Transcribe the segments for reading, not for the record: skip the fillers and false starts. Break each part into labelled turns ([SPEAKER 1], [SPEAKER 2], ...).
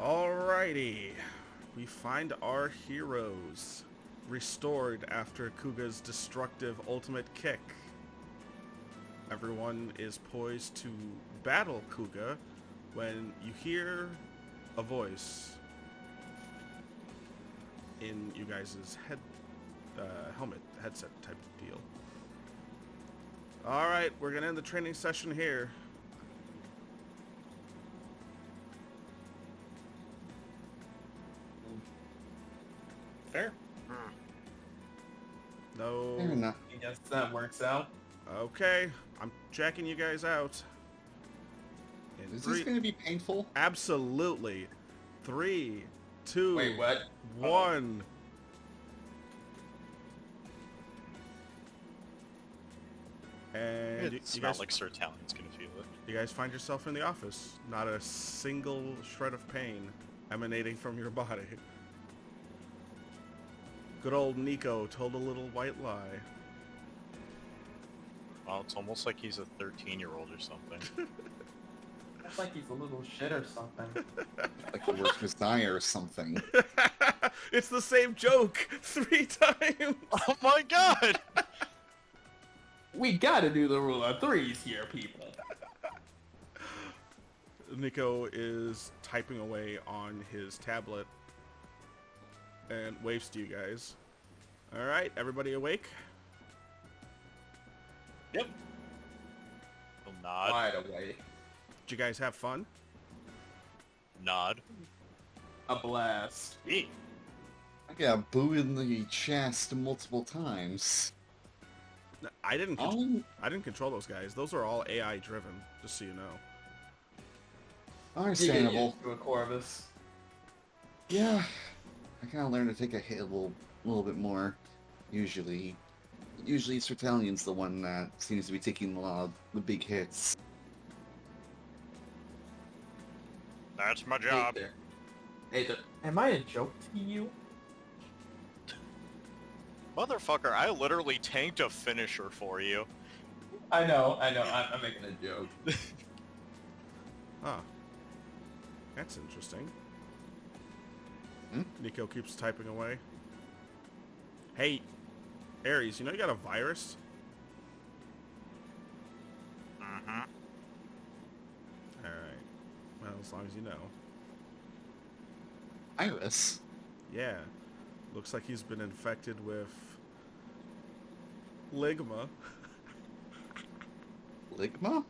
[SPEAKER 1] Alrighty. We find our heroes restored after Kuga's destructive ultimate kick. Everyone is poised to battle Kuga when you hear a voice in you guys' headset type of deal. Alright, we're gonna end the training session here.
[SPEAKER 2] Fair.
[SPEAKER 1] No.
[SPEAKER 3] Fair enough.
[SPEAKER 2] I guess that works out.
[SPEAKER 1] Okay, I'm checking you guys out. In
[SPEAKER 3] Is this going to be painful?
[SPEAKER 1] Absolutely. 3, 2,
[SPEAKER 2] Wait, what?
[SPEAKER 1] 1. And
[SPEAKER 4] It's not like Sir Talon's gonna feel it.
[SPEAKER 1] you guys find yourself in the office. Not a single shred of pain emanating from your body. Good old Nico told a little white lie.
[SPEAKER 4] Well, it's almost like he's a 13-year-old or something.
[SPEAKER 2] It's like he's a little shit or something.
[SPEAKER 3] Like the worst Messiah or something.
[SPEAKER 1] It's the same joke 3 times.
[SPEAKER 4] Oh my god!
[SPEAKER 2] We gotta do the rule of threes here, people.
[SPEAKER 1] Nico is typing away on his tablet and waves to you guys. Alright, everybody awake?
[SPEAKER 2] Yep.
[SPEAKER 4] He'll nod.
[SPEAKER 2] Wide away.
[SPEAKER 1] Did you guys have fun?
[SPEAKER 4] Nod.
[SPEAKER 2] A blast.
[SPEAKER 4] Eat.
[SPEAKER 3] I got booed in the chest multiple times.
[SPEAKER 1] No, I didn't control those guys. Those are all AI driven, just so you know.
[SPEAKER 2] You get
[SPEAKER 3] Understandable.
[SPEAKER 2] used to a Corvus.
[SPEAKER 3] Yeah, I kind of learned to take a hit a little bit more. Usually Sir Talion's the one that seems to be taking a lot of the big hits.
[SPEAKER 4] That's my job.
[SPEAKER 2] Hey there. Am I a joke to you?
[SPEAKER 4] Motherfucker, I literally tanked a finisher for you.
[SPEAKER 2] I know. I'm making a joke.
[SPEAKER 1] Huh. That's interesting.
[SPEAKER 3] Hmm?
[SPEAKER 1] Nico keeps typing away. Hey, Ares, you know you got a virus?
[SPEAKER 4] Mm-hmm.
[SPEAKER 1] Alright. Well, as long as you know.
[SPEAKER 3] Iris?
[SPEAKER 1] Yeah. Looks like he's been infected with Ligma.
[SPEAKER 3] Ligma?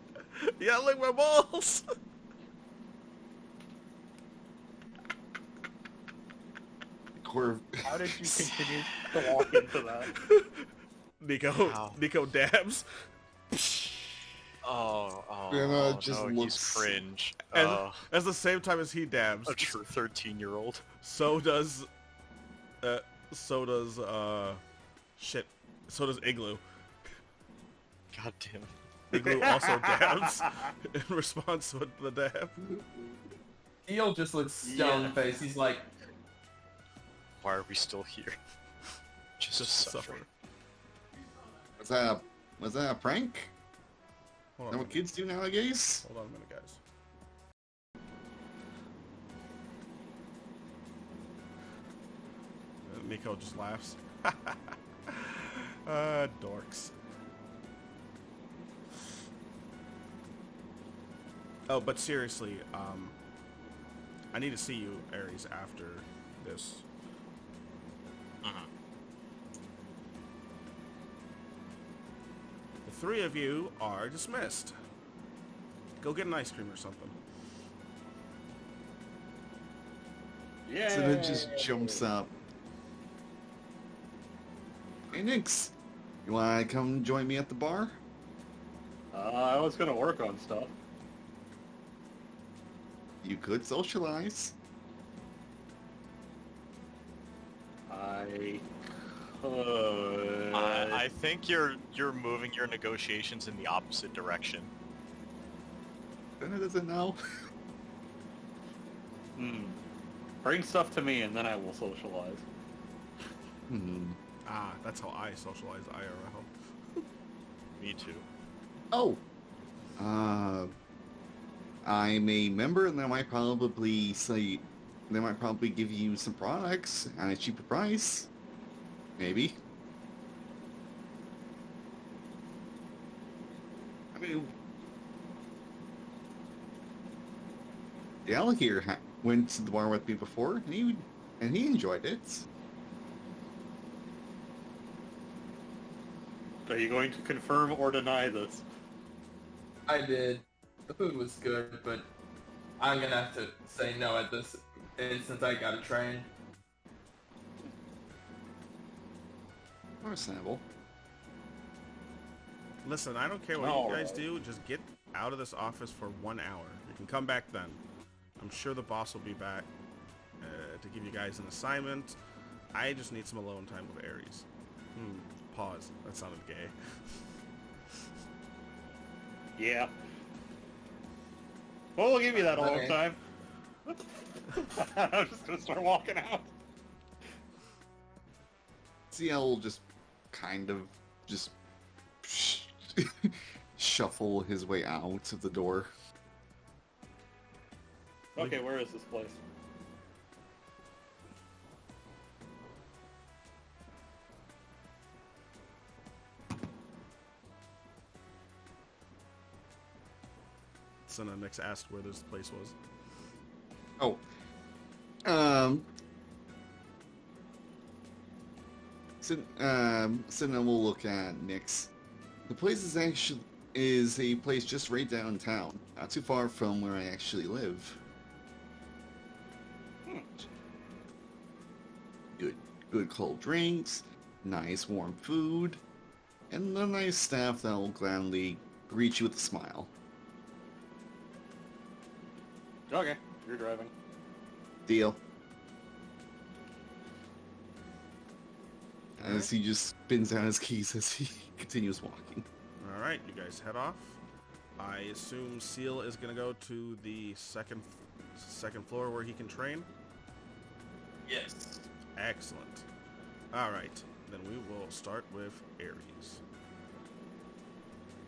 [SPEAKER 1] Yeah, Ligma balls!
[SPEAKER 4] How did you continue to walk into that?
[SPEAKER 1] Nico dabs.
[SPEAKER 4] Oh,
[SPEAKER 3] just
[SPEAKER 4] no,
[SPEAKER 3] looks-
[SPEAKER 4] he's cringe.
[SPEAKER 1] And at the same time as he dabs,
[SPEAKER 4] A true 13-year-old.
[SPEAKER 1] so does Igloo.
[SPEAKER 4] God damn.
[SPEAKER 1] Igloo also dabs in response to the dab.
[SPEAKER 2] Eel just looks stone-faced. He's like,
[SPEAKER 4] Why are we still here? Just suffer.
[SPEAKER 3] Was that a prank? Is
[SPEAKER 1] Hold
[SPEAKER 3] that
[SPEAKER 1] on,
[SPEAKER 3] what kids do nowadays?
[SPEAKER 1] hold on a minute, guys. Nico just laughs. Dorks. Oh, but seriously, I need to see you, Ares, after this.
[SPEAKER 4] Mhm.
[SPEAKER 1] The 3 of you are dismissed. Go get an ice cream or something.
[SPEAKER 2] yeah.
[SPEAKER 3] So then just jumps up. Hey Nix, you wanna come join me at the bar?
[SPEAKER 5] I was gonna work on stuff.
[SPEAKER 3] You could socialize.
[SPEAKER 5] I could.
[SPEAKER 4] I think you're moving your negotiations in the opposite direction.
[SPEAKER 3] Benna doesn't know.
[SPEAKER 5] Bring stuff to me and then I will socialize.
[SPEAKER 1] Ah, that's how I socialize IRL.
[SPEAKER 4] Me too.
[SPEAKER 3] Oh. I'm a member, and then I might probably say they might probably give you some products at a cheaper price. Maybe. I mean, the alligator went to the bar with me before, and he enjoyed it.
[SPEAKER 5] Are you going to confirm or deny this?
[SPEAKER 2] I did. The food was good, but I'm gonna have to say no at this instance. I gotta train.
[SPEAKER 3] Understandable.
[SPEAKER 1] Listen, I don't care what you guys do. Just get out of this office for 1 hour. You can come back then. I'm sure the boss will be back to give you guys an assignment. I just need some alone time with Ares. Pause. That sounded gay.
[SPEAKER 5] Yeah. Well, we'll give you that alone
[SPEAKER 2] Okay.
[SPEAKER 5] time. I'm just gonna start walking out.
[SPEAKER 3] CL will just kind of just shuffle his way out of the door.
[SPEAKER 5] Okay, where is this place?
[SPEAKER 1] Next asked where this place was.
[SPEAKER 3] Oh. So now we'll look at Nick's. The place is a place just right downtown, not too far from where I actually live. Good cold drinks, nice warm food, and a nice staff that will gladly greet you with a smile.
[SPEAKER 5] Okay, you're driving.
[SPEAKER 3] Deal. As he just spins out his keys as he continues walking.
[SPEAKER 1] All right, you guys head off. I assume Seal is going to go to the second floor where he can train.
[SPEAKER 2] Yes.
[SPEAKER 1] Excellent. All right, then we will start with Ares.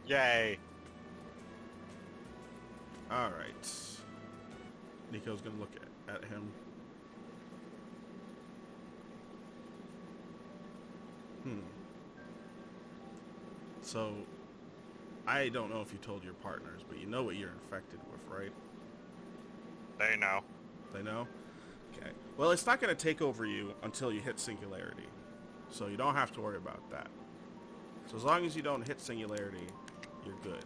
[SPEAKER 4] Yay!
[SPEAKER 1] All right. Nico's going to look at him. So, I don't know if you told your partners, but you know what you're infected with, right?
[SPEAKER 4] They know.
[SPEAKER 1] They know? Okay. Well, it's not going to take over you until you hit Singularity. So you don't have to worry about that. So as long as you don't hit Singularity, you're good.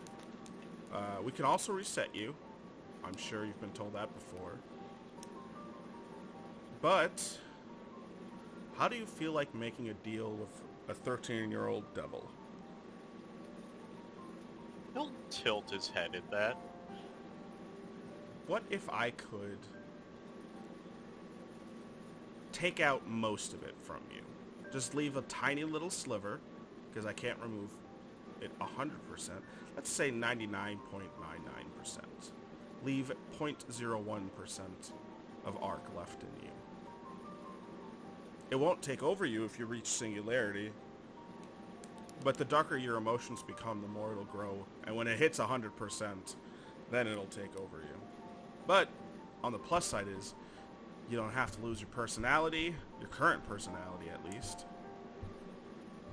[SPEAKER 1] We can also reset you. I'm sure you've been told that before. But, how do you feel like making a deal with a 13-year-old devil?
[SPEAKER 4] He'll tilt his head at that.
[SPEAKER 1] What if I could take out most of it from you? Just leave a tiny little sliver, because I can't remove it 100%. Let's say 99.99%. Leave 0.01% of arc left in you. It won't take over you if you reach Singularity, but the darker your emotions become, the more it'll grow. And when it hits 100%, then it'll take over you. But on the plus side is, you don't have to lose your personality, your current personality at least.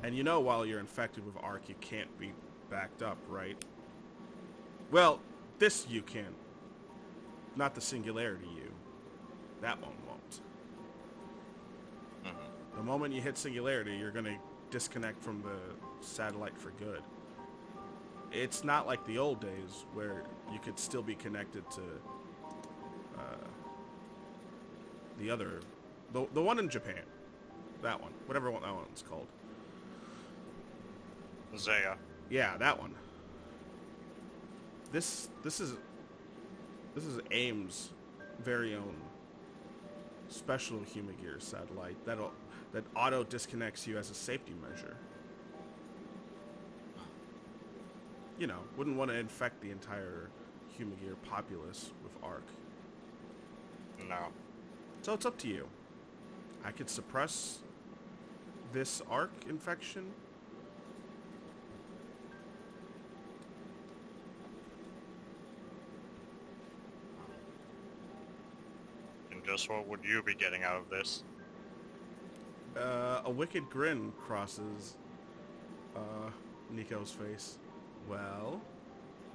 [SPEAKER 1] And you know while you're infected with Arc, you can't be backed up, right? Well, this you can. Not the Singularity you. That one won't. The moment you hit Singularity, you're going to disconnect from the satellite for good. It's not like the old days where you could still be connected to the one in Japan. That one. Whatever one that one's called.
[SPEAKER 4] Zaya.
[SPEAKER 1] Yeah, that one. This is A.I.M.S. very own special Humagear satellite that auto disconnects you as a safety measure. You know, wouldn't want to infect the entire Humagear populace with Arc.
[SPEAKER 4] No.
[SPEAKER 1] So it's up to you. I could suppress this Arc infection.
[SPEAKER 4] Just what would you be getting out of this?
[SPEAKER 1] A wicked grin crosses Nico's face. Well,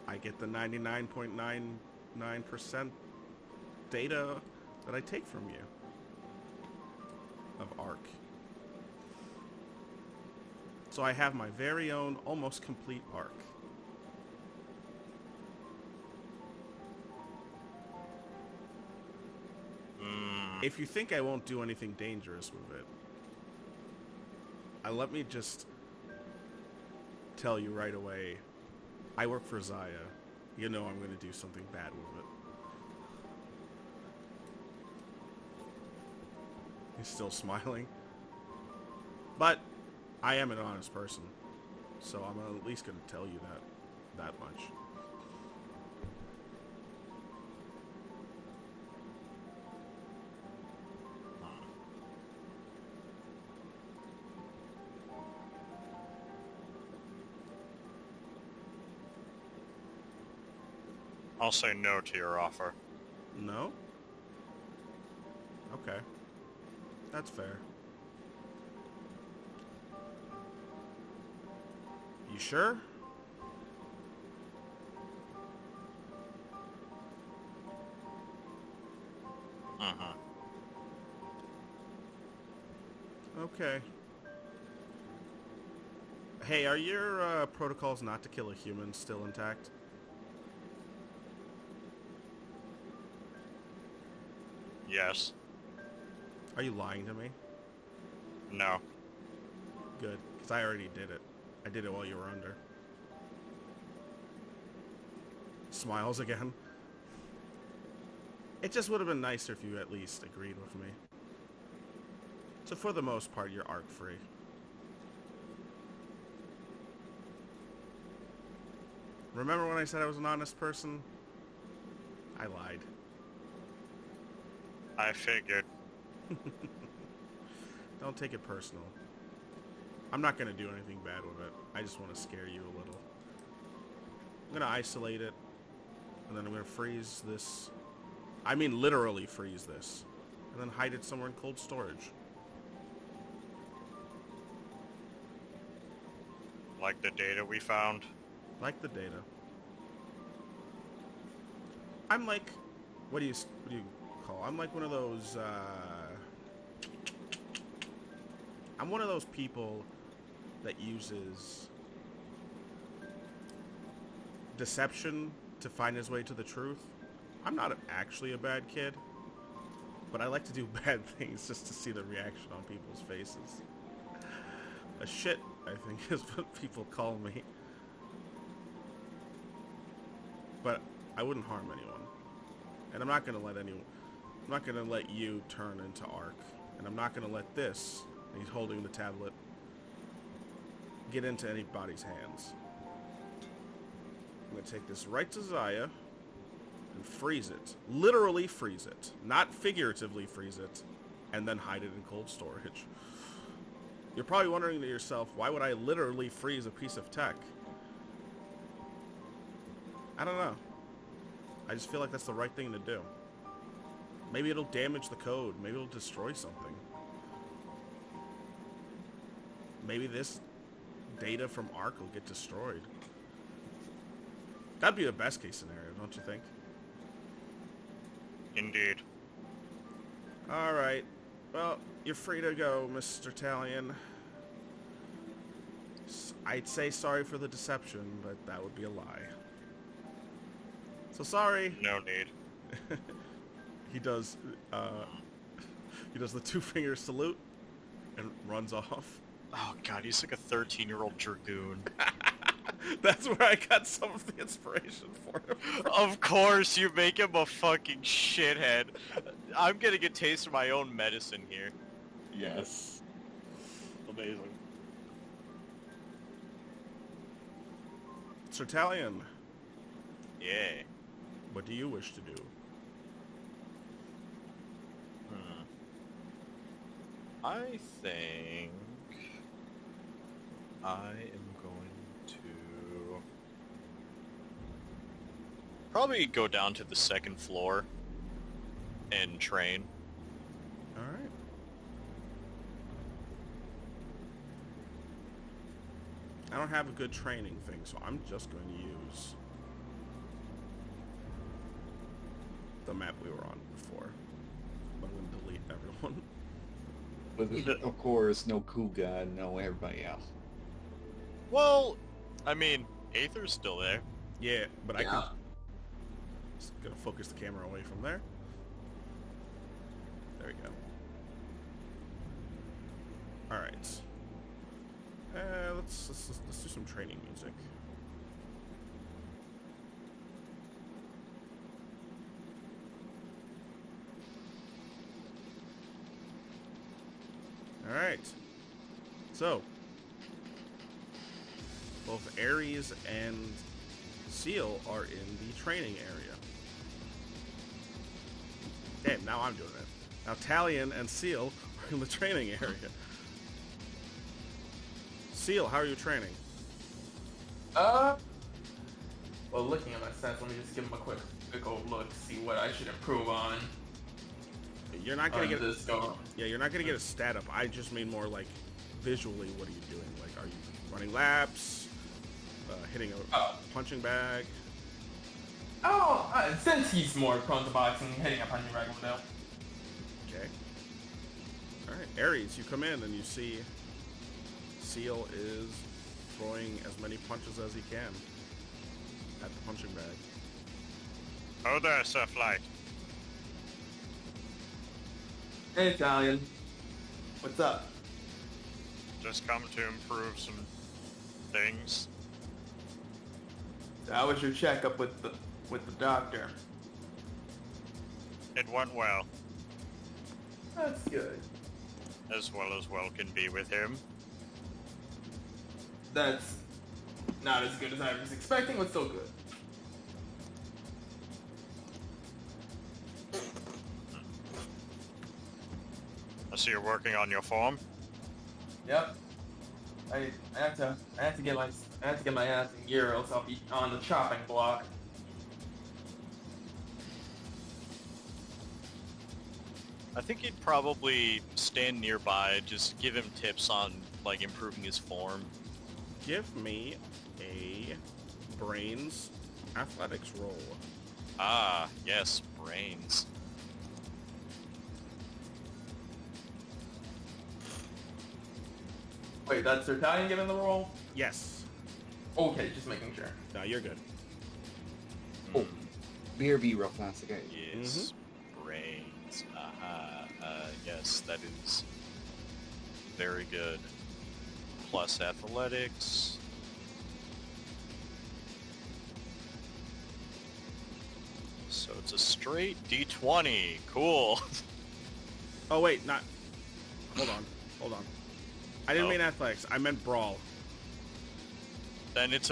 [SPEAKER 1] I get the 99.99% data that I take from you of ARC. So I have my very own, almost complete ARC. If you think I won't do anything dangerous with it, let me just tell you right away, I work for Zaya. You know I'm going to do something bad with it. He's still smiling. But I am an honest person, so I'm at least going to tell you that much.
[SPEAKER 4] I'll say no to your offer.
[SPEAKER 1] No? Okay. That's fair. You sure?
[SPEAKER 4] Uh-huh.
[SPEAKER 1] Okay. Hey, are your protocols not to kill a human still intact?
[SPEAKER 4] Yes.
[SPEAKER 1] Are you lying to me?
[SPEAKER 4] No.
[SPEAKER 1] Good, because I already did it. I did it while you were under. Smiles again. It just would have been nicer if you at least agreed with me. So for the most part, you're ARC free. Remember when I said I was an honest person? I lied.
[SPEAKER 4] I figured.
[SPEAKER 1] Don't take it personal. I'm not going to do anything bad with it. I just want to scare you a little. I'm going to isolate it. And then I'm going to freeze this. I mean literally freeze this. And then hide it somewhere in cold storage.
[SPEAKER 4] Like the data we found.
[SPEAKER 1] Like the data. I'm like... What do you call? I'm like one of those, I'm one of those people that uses deception to find his way to the truth. I'm not actually a bad kid, but I like to do bad things just to see the reaction on people's faces. A shit, I think, is what people call me. But I wouldn't harm anyone. And I'm not going to let anyone... I'm not going to let you turn into ARC. And I'm not going to let this, and he's holding the tablet, get into anybody's hands. I'm going to take this right to Zaya and freeze it. Literally freeze it. Not figuratively freeze it. And then hide it in cold storage. You're probably wondering to yourself, why would I literally freeze a piece of tech? I don't know. I just feel like that's the right thing to do. Maybe it'll damage the code. Maybe it'll destroy something. Maybe this data from ARC will get destroyed. That'd be the best case scenario, don't you think?
[SPEAKER 4] Indeed.
[SPEAKER 1] Alright. Well, you're free to go, Mr. Talion. I'd say sorry for the deception, but that would be a lie. So sorry.
[SPEAKER 4] No need.
[SPEAKER 1] He does the two-finger salute and runs off.
[SPEAKER 4] Oh god, he's like a 13-year-old dragoon.
[SPEAKER 1] That's where I got some of the inspiration for him.
[SPEAKER 4] Of course, you make him a fucking shithead. I'm getting a taste of my own medicine here.
[SPEAKER 5] Yes. Amazing.
[SPEAKER 1] Sir Talion,
[SPEAKER 4] Yeah.
[SPEAKER 1] what do you wish to do?
[SPEAKER 4] I think I am going to probably go down to the second floor and train
[SPEAKER 1] I don't have a good training thing, so I'm just going to use the map we were on before. I'm going to delete everyone.
[SPEAKER 3] With, of course, no Kuga, no everybody else.
[SPEAKER 4] Well, I mean, Aether's still there.
[SPEAKER 1] Yeah, but I
[SPEAKER 2] Yeah.
[SPEAKER 1] can... Just going to focus the camera away from there. There we go. Alright. Let's do some training music. Alright. So, both Ares and Seal are in the training area. Damn, now I'm doing it. Now Talion and Seal are in the training area. Seal, how are you training?
[SPEAKER 2] Well, looking at my stats, let me just give him a quick old look, see what I should improve on.
[SPEAKER 1] You're not gonna get
[SPEAKER 2] this go.
[SPEAKER 1] Yeah, you're not gonna get a stat up. I just mean more like visually. What are you doing? Like, are you running laps? Hitting a punching bag?
[SPEAKER 2] Since he's more prone to boxing, hitting a punching bag will do.
[SPEAKER 1] Okay. All right, Ares, you come in and you see Seal is throwing as many punches as he can at the punching bag.
[SPEAKER 4] Oh there, Sir Flight.
[SPEAKER 2] Hey, Italian. What's up?
[SPEAKER 4] Just come to improve some things.
[SPEAKER 2] So how was your checkup with the doctor?
[SPEAKER 4] It went well,
[SPEAKER 2] That's good.
[SPEAKER 4] as well can be with him.
[SPEAKER 2] That's not as good as I was expecting, but still good.
[SPEAKER 4] I see you're working on your form.
[SPEAKER 2] Yep. I have to get my ass in gear, or else I'll be on the chopping block.
[SPEAKER 4] I think he'd probably stand nearby, just give him tips on, like, improving his form.
[SPEAKER 1] Give me a brains athletics roll.
[SPEAKER 4] Ah, yes, brains.
[SPEAKER 2] Wait, that's Italian giving the roll?
[SPEAKER 1] Yes.
[SPEAKER 2] Okay, just making sure.
[SPEAKER 1] No, you're good.
[SPEAKER 3] Oh, BRB real fast, okay.
[SPEAKER 4] Yes, brains. Yes, that is very good. Plus athletics. So it's a straight D20. Cool.
[SPEAKER 1] Oh wait, not. Hold on. I didn't
[SPEAKER 4] Oh.
[SPEAKER 1] mean athletics. I meant brawl.
[SPEAKER 4] Then it's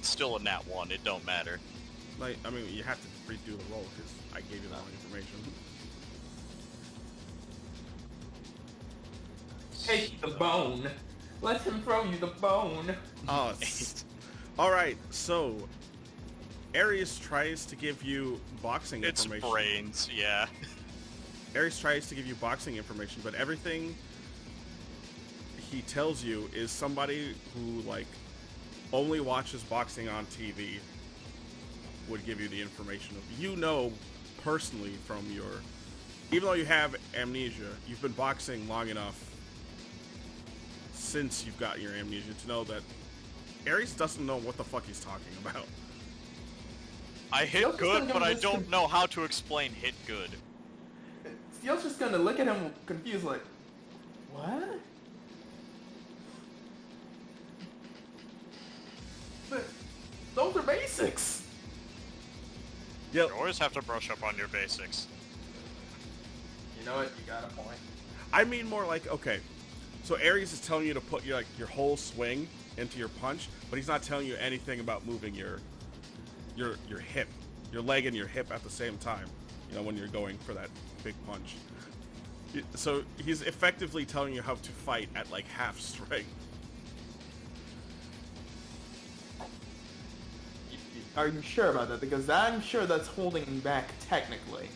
[SPEAKER 4] still a nat 1. It don't matter.
[SPEAKER 1] Like, I mean, you have to redo the roll because I gave you the wrong information.
[SPEAKER 2] Take the bone. Let him throw you the bone.
[SPEAKER 1] Oh, all right. So, Ares tries to give you boxing
[SPEAKER 4] It's
[SPEAKER 1] information.
[SPEAKER 4] brains, yeah.
[SPEAKER 1] Ares tries to give you boxing information, but everything he tells you is somebody who, like, only watches boxing on TV would give you the information of. You know personally from your... Even though you have amnesia, you've been boxing long enough since you've got your amnesia to know that Ares doesn't know what the fuck he's talking about.
[SPEAKER 4] I hit
[SPEAKER 2] Steel's just
[SPEAKER 4] good,
[SPEAKER 2] gonna
[SPEAKER 4] but I
[SPEAKER 2] listen.
[SPEAKER 4] don't know how to explain hit good.
[SPEAKER 2] Steel's just gonna look at him confused like, what? But those are basics.
[SPEAKER 1] Yep.
[SPEAKER 4] You always have to brush up on your basics.
[SPEAKER 2] You know what? You got a point.
[SPEAKER 1] I mean more like, okay, so Ares is telling you to put your whole swing into your punch, but he's not telling you anything about moving your hip, your leg and your hip at the same time, you know, when you're going for that big punch. So he's effectively telling you how to fight at like half strength.
[SPEAKER 2] Are you sure about that? Because I'm sure that's holding him back technically.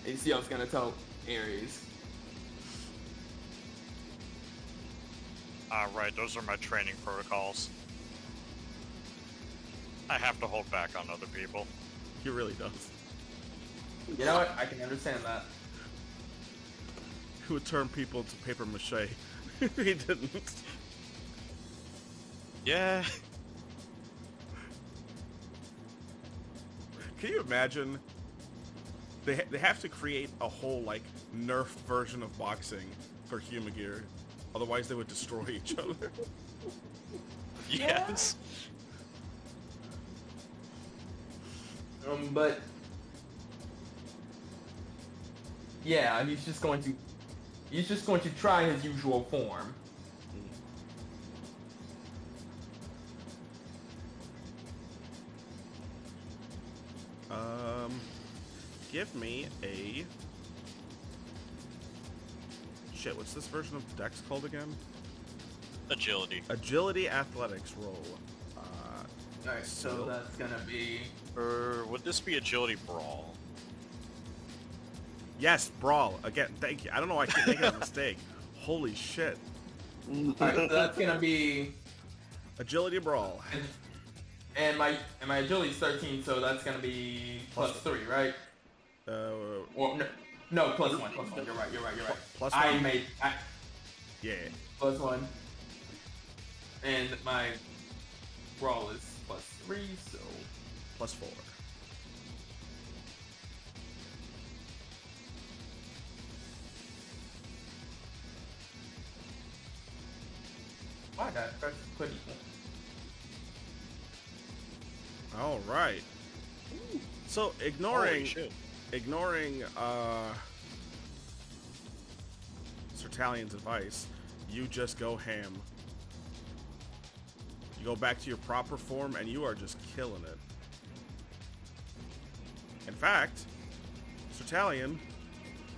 [SPEAKER 2] ACL's gonna tell Ares.
[SPEAKER 4] Right, those are my training protocols. I have to hold back on other people.
[SPEAKER 1] He really does.
[SPEAKER 2] You know what? I can understand that.
[SPEAKER 1] He would turn people into paper mache. He didn't.
[SPEAKER 4] Yeah.
[SPEAKER 1] Can you imagine? They have to create a whole, like, nerf version of boxing for Humagear. Otherwise, they would destroy each other.
[SPEAKER 4] Yes.
[SPEAKER 2] But yeah, he's just going to try his usual form.
[SPEAKER 1] Give me a... Shit, what's this version of Dex called again?
[SPEAKER 4] Agility.
[SPEAKER 1] Agility Athletics roll.
[SPEAKER 2] Alright, so that's gonna be...
[SPEAKER 4] Or would this be agility brawl?
[SPEAKER 1] Yes, Brawl. Again, thank you. I don't know why I keep making that mistake. Holy shit.
[SPEAKER 2] Alright, so that's gonna be...
[SPEAKER 1] Agility Brawl.
[SPEAKER 2] And my agility's 13, so that's gonna be plus 3, right? Or no, plus 1. You're right.
[SPEAKER 1] Plus
[SPEAKER 2] I
[SPEAKER 1] 1?
[SPEAKER 2] made
[SPEAKER 1] Yeah.
[SPEAKER 2] plus 1, and my brawl is plus 3, so
[SPEAKER 1] Plus 4.
[SPEAKER 2] why did I press put equal?
[SPEAKER 1] All right. So
[SPEAKER 4] Holy
[SPEAKER 1] ignoring
[SPEAKER 4] shit.
[SPEAKER 1] Sir Talion's advice, you just go ham. You go back to your proper form, and you are just killing it. In fact, Sir Talion,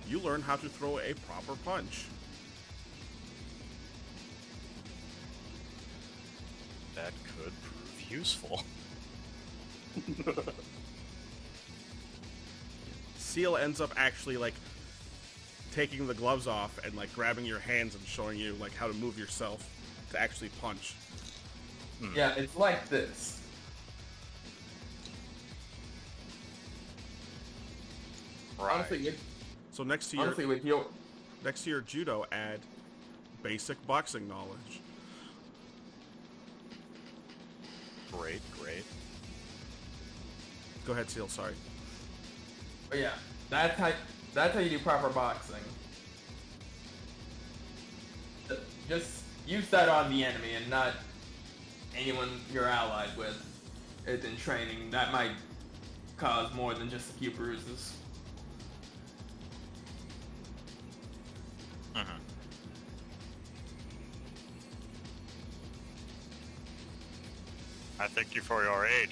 [SPEAKER 1] you learn how to throw a proper punch.
[SPEAKER 4] That could prove useful.
[SPEAKER 1] Seal ends up actually, like, taking the gloves off and, like, grabbing your hands and showing you, like, how to move yourself to actually punch.
[SPEAKER 2] Yeah, it's like this.
[SPEAKER 4] Right.
[SPEAKER 2] Honestly,
[SPEAKER 1] So next to
[SPEAKER 2] with your
[SPEAKER 1] your judo, add basic boxing knowledge.
[SPEAKER 4] Great.
[SPEAKER 1] Go ahead, Seal. Sorry.
[SPEAKER 2] but yeah, that's how you do proper boxing. Just use that on the enemy and not anyone you're allied with. It's in training. That might cause more than just a few bruises.
[SPEAKER 4] Mhm. I thank you for your aid.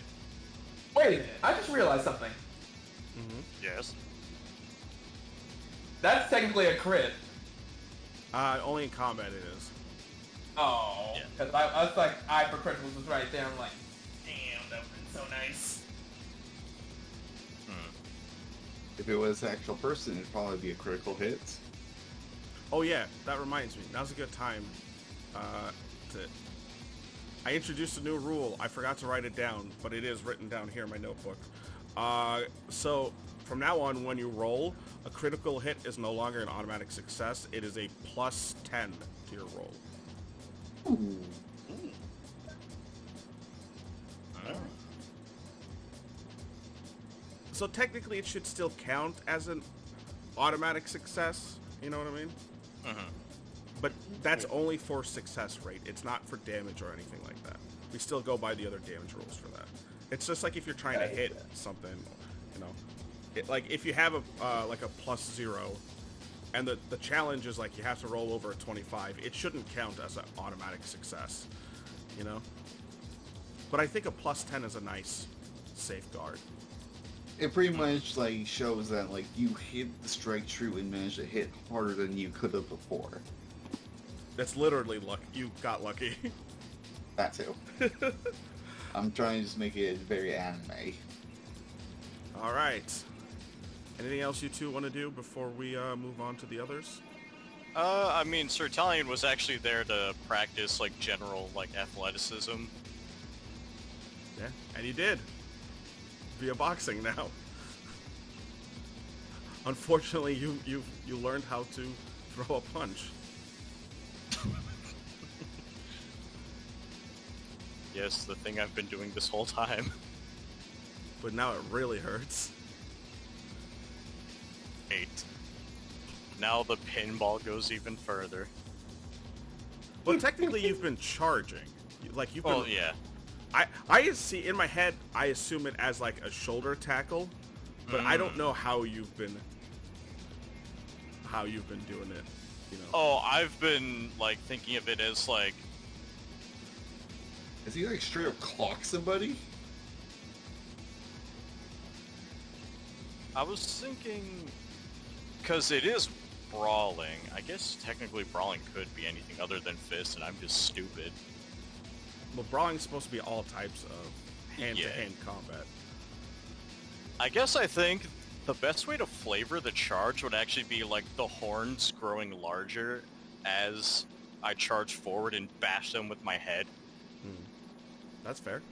[SPEAKER 2] Wait a minute, I just realized something.
[SPEAKER 4] Yes.
[SPEAKER 2] That's technically a crit.
[SPEAKER 1] Only in combat it is.
[SPEAKER 2] Oh,
[SPEAKER 4] Yeah.
[SPEAKER 2] because I was like, I for criticals was right there. I'm like, damn, that would've been so nice.
[SPEAKER 3] If it was an actual person, it'd probably be a critical hit.
[SPEAKER 1] Oh yeah, that reminds me. Now's a good time to... I introduced a new rule. I forgot to write it down, but it is written down here in my notebook. So from now on, when you roll, a critical hit is no longer an automatic success. It is a plus 10 to your roll.
[SPEAKER 3] Ooh.
[SPEAKER 1] So technically, it should still count as an automatic success. You know what I mean? But that's only for success rate. It's not for damage or anything like that. We still go by the other damage rules for that. It's just like if you're trying to hit something, you know. Like if you have a like a plus 0, and the challenge is like you have to roll over a 25, it shouldn't count as an automatic success, you know. But I think a plus 10 is a nice safeguard.
[SPEAKER 3] It pretty much like shows that like you hit the strike true and managed to hit harder than you could have before.
[SPEAKER 1] That's literally luck. You got lucky.
[SPEAKER 3] That too. I'm trying to just make it very anime.
[SPEAKER 1] All right. Anything else you two want to do before we move on to the others?
[SPEAKER 4] I mean, Sir Talion was actually there to practice, like, general, like, athleticism.
[SPEAKER 1] Yeah, and you did. Via boxing now. Unfortunately, you learned how to throw a punch.
[SPEAKER 4] Yes, the thing I've been doing this whole time.
[SPEAKER 1] But now it really hurts.
[SPEAKER 4] 8. Now the pinball goes even further.
[SPEAKER 1] Well, technically, you've been charging. Like, you've been...
[SPEAKER 4] Well, yeah.
[SPEAKER 1] I see, in my head, I assume it as, like, a shoulder tackle. But I don't know how you've been doing it, you know.
[SPEAKER 4] Oh, I've been, like, thinking of it as, like...
[SPEAKER 3] Is he like straight up clock somebody?
[SPEAKER 4] I was thinking... Because it is brawling. I guess technically brawling could be anything other than fists, and I'm just stupid.
[SPEAKER 1] Well, brawling's supposed to be all types of hand-to-hand combat.
[SPEAKER 4] I guess I think the best way to flavor the charge would actually be like the horns growing larger as I charge forward and bash them with my head.
[SPEAKER 1] That's fair.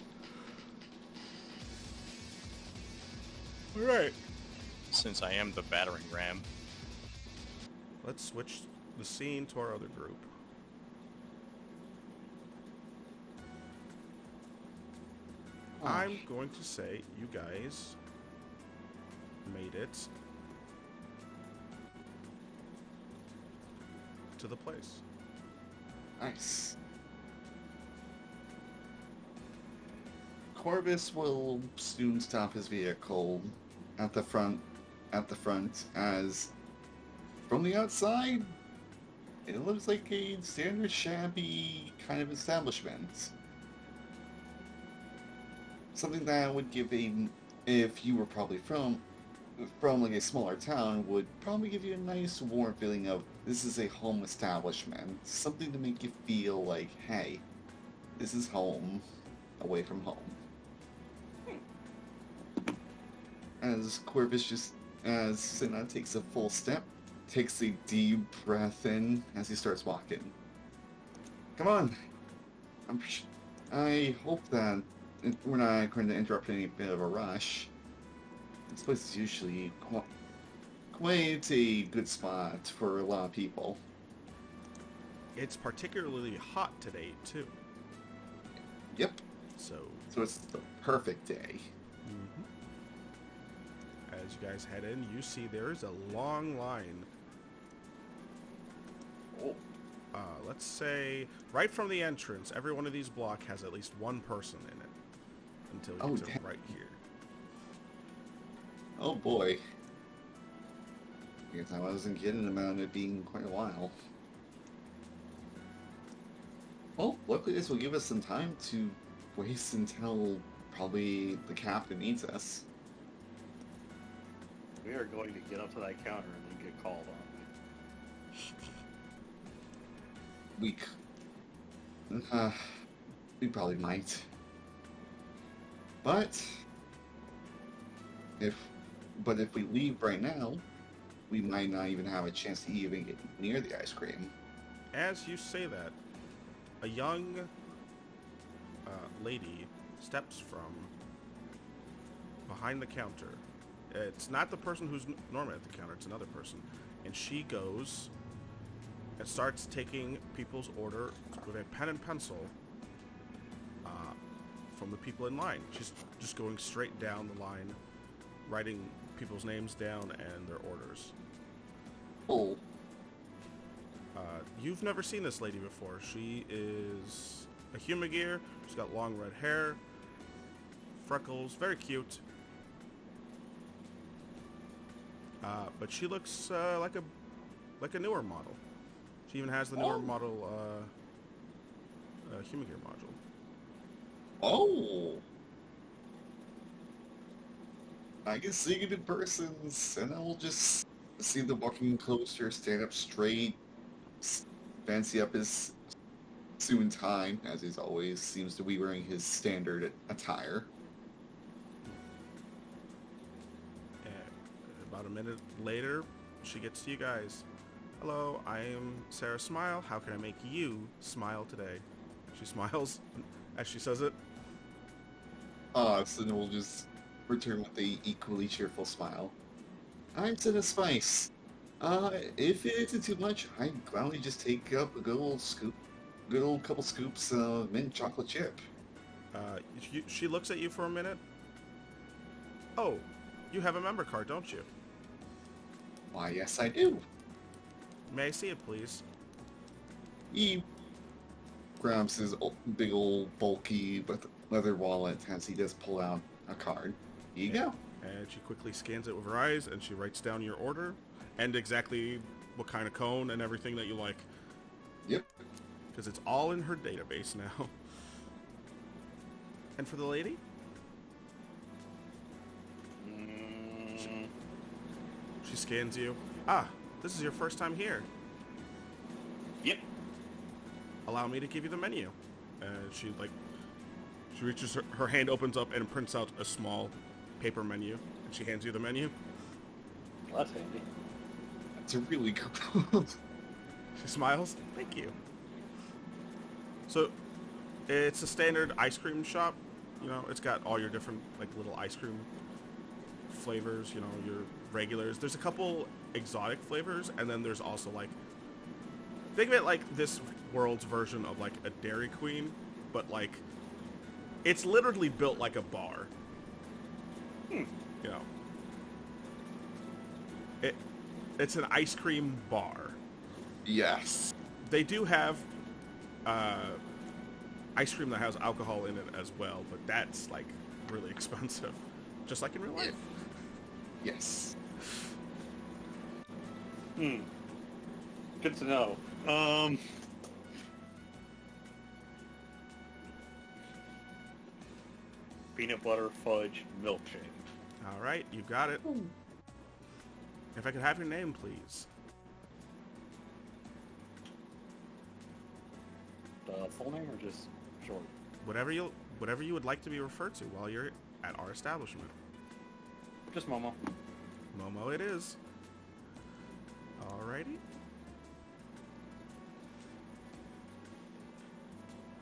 [SPEAKER 1] Alright.
[SPEAKER 4] Since I am the battering ram.
[SPEAKER 1] Let's switch the scene to our other group. I'm going to say you guys made it to the place.
[SPEAKER 3] Nice. Corvus will soon stop his vehicle at the front as from the outside it looks like a standard shabby kind of establishment. Something that would give if you were probably from like a smaller town, would probably give you a nice warm feeling of this is a home establishment. Something to make you feel like, hey, this is home, away from home. As Senna takes a full step, takes a deep breath in as he starts walking. Come on. I hope that we're not going to interrupt any bit of a rush. This place is usually quite a good spot for a lot of people.
[SPEAKER 1] It's particularly hot today, too.
[SPEAKER 3] Yep.
[SPEAKER 1] So
[SPEAKER 3] it's the perfect day.
[SPEAKER 1] As you guys head in, you see there is a long line.
[SPEAKER 3] Oh.
[SPEAKER 1] Let's say right from the entrance, every one of these blocks has at least one person in it until you get to right here.
[SPEAKER 3] Oh boy. I guess I wasn't kidding about it being quite a while. Well, luckily this will give us some time to waste until probably the captain needs us.
[SPEAKER 5] We are going to get up to that counter and then get called on.
[SPEAKER 3] We probably might. But if we leave right now, we might not even have a chance to even get near the ice cream.
[SPEAKER 1] As you say that, a young lady steps from behind the counter. It's not the person who's normally at the counter, it's another person. And she goes and starts taking people's order with a pen and pencil from the people in line. She's just going straight down the line, writing people's names down and their orders.
[SPEAKER 3] Oh.
[SPEAKER 1] You've never seen this lady before. She is a Humagear. She's got long red hair, freckles, very cute. But she looks like a newer model. She even has the newer model Humagear module.
[SPEAKER 3] Oh. I can see it in person, and I will just see the walking coaster stand up straight, fancy up his suit and tie, as he always seems to be wearing his standard attire.
[SPEAKER 1] And about a minute later, she gets to you guys. Hello, I am Sarah Smile. How can I make you smile today? She smiles as she says it.
[SPEAKER 3] So then we'll just return with a equally cheerful smile. I'm to the spice. If it isn't too much, I'd gladly just take up a good old couple scoops of mint chocolate chip.
[SPEAKER 1] She looks at you for a minute. Oh, you have a member card, don't you?
[SPEAKER 3] Why, yes, I do.
[SPEAKER 1] May I see it, please?
[SPEAKER 3] He grabs his big old bulky leather wallet as he does pull out a card. Here you go.
[SPEAKER 1] And she quickly scans it with her eyes, and she writes down your order and exactly what kind of cone and everything that you like.
[SPEAKER 3] Yep.
[SPEAKER 1] Because it's all in her database now. And for the lady? She scans you. Ah, this is your first time here.
[SPEAKER 5] Yep.
[SPEAKER 1] Allow me to give you the menu. And she reaches her hand opens up and prints out a small paper menu. And she hands you the menu.
[SPEAKER 5] Well, that's handy.
[SPEAKER 3] That's a really good.
[SPEAKER 1] She smiles. Thank you. So, it's a standard ice cream shop. You know, it's got all your different, little ice cream flavors, you know, your regulars. There's a couple exotic flavors, and then there's also, think of it like this world's version of, a Dairy Queen, but, it's literally built like a bar. You know. It's an ice cream bar.
[SPEAKER 3] Yes.
[SPEAKER 1] They do have ice cream that has alcohol in it as well, but that's really expensive, just like in real life.
[SPEAKER 3] Yes.
[SPEAKER 5] Good to know. Peanut butter fudge milkshake.
[SPEAKER 1] All right, you got it. If I could have your name, please.
[SPEAKER 5] Full name or just short?
[SPEAKER 1] Whatever you would like to be referred to while you're at our establishment.
[SPEAKER 5] Just Momo.
[SPEAKER 1] Momo it is. Alrighty.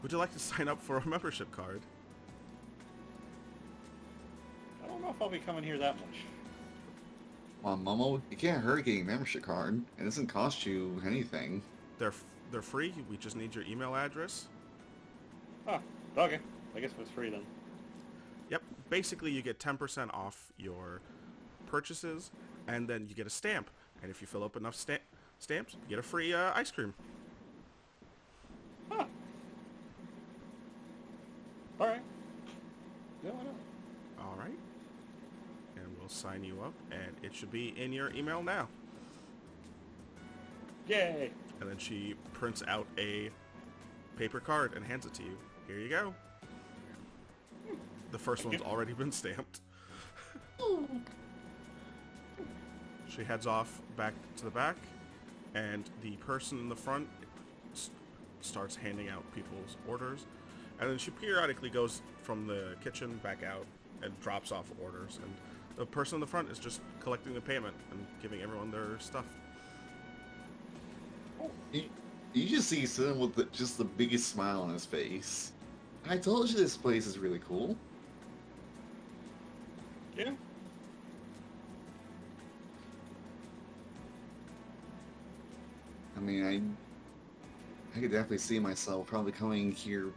[SPEAKER 1] Would you like to sign up for a membership card?
[SPEAKER 5] I don't know if I'll be coming here that much.
[SPEAKER 3] Well, Momo, it can't hurt getting a membership card. It doesn't cost you anything.
[SPEAKER 1] They're free. We just need your email address.
[SPEAKER 5] Oh, okay. I guess it's free then.
[SPEAKER 1] Yep. Basically, you get 10% off your purchases, and then you get a stamp. And if you fill up enough stamps, you get a free ice cream.
[SPEAKER 5] Huh. Alright. Yeah, why not?
[SPEAKER 1] All right. And we'll sign you up, and it should be in your email now.
[SPEAKER 5] Yay!
[SPEAKER 1] And then she prints out a paper card and hands it to you. Here you go. The first one's already been stamped. She heads off back to the back, and the person in the front starts handing out people's orders. And then she periodically goes from the kitchen back out and drops off orders. And the person in the front is just collecting the payment and giving everyone their stuff.
[SPEAKER 3] You just see someone with just the biggest smile on his face. I told you this place is really cool.
[SPEAKER 5] Yeah.
[SPEAKER 3] I mean, I could definitely see myself probably coming here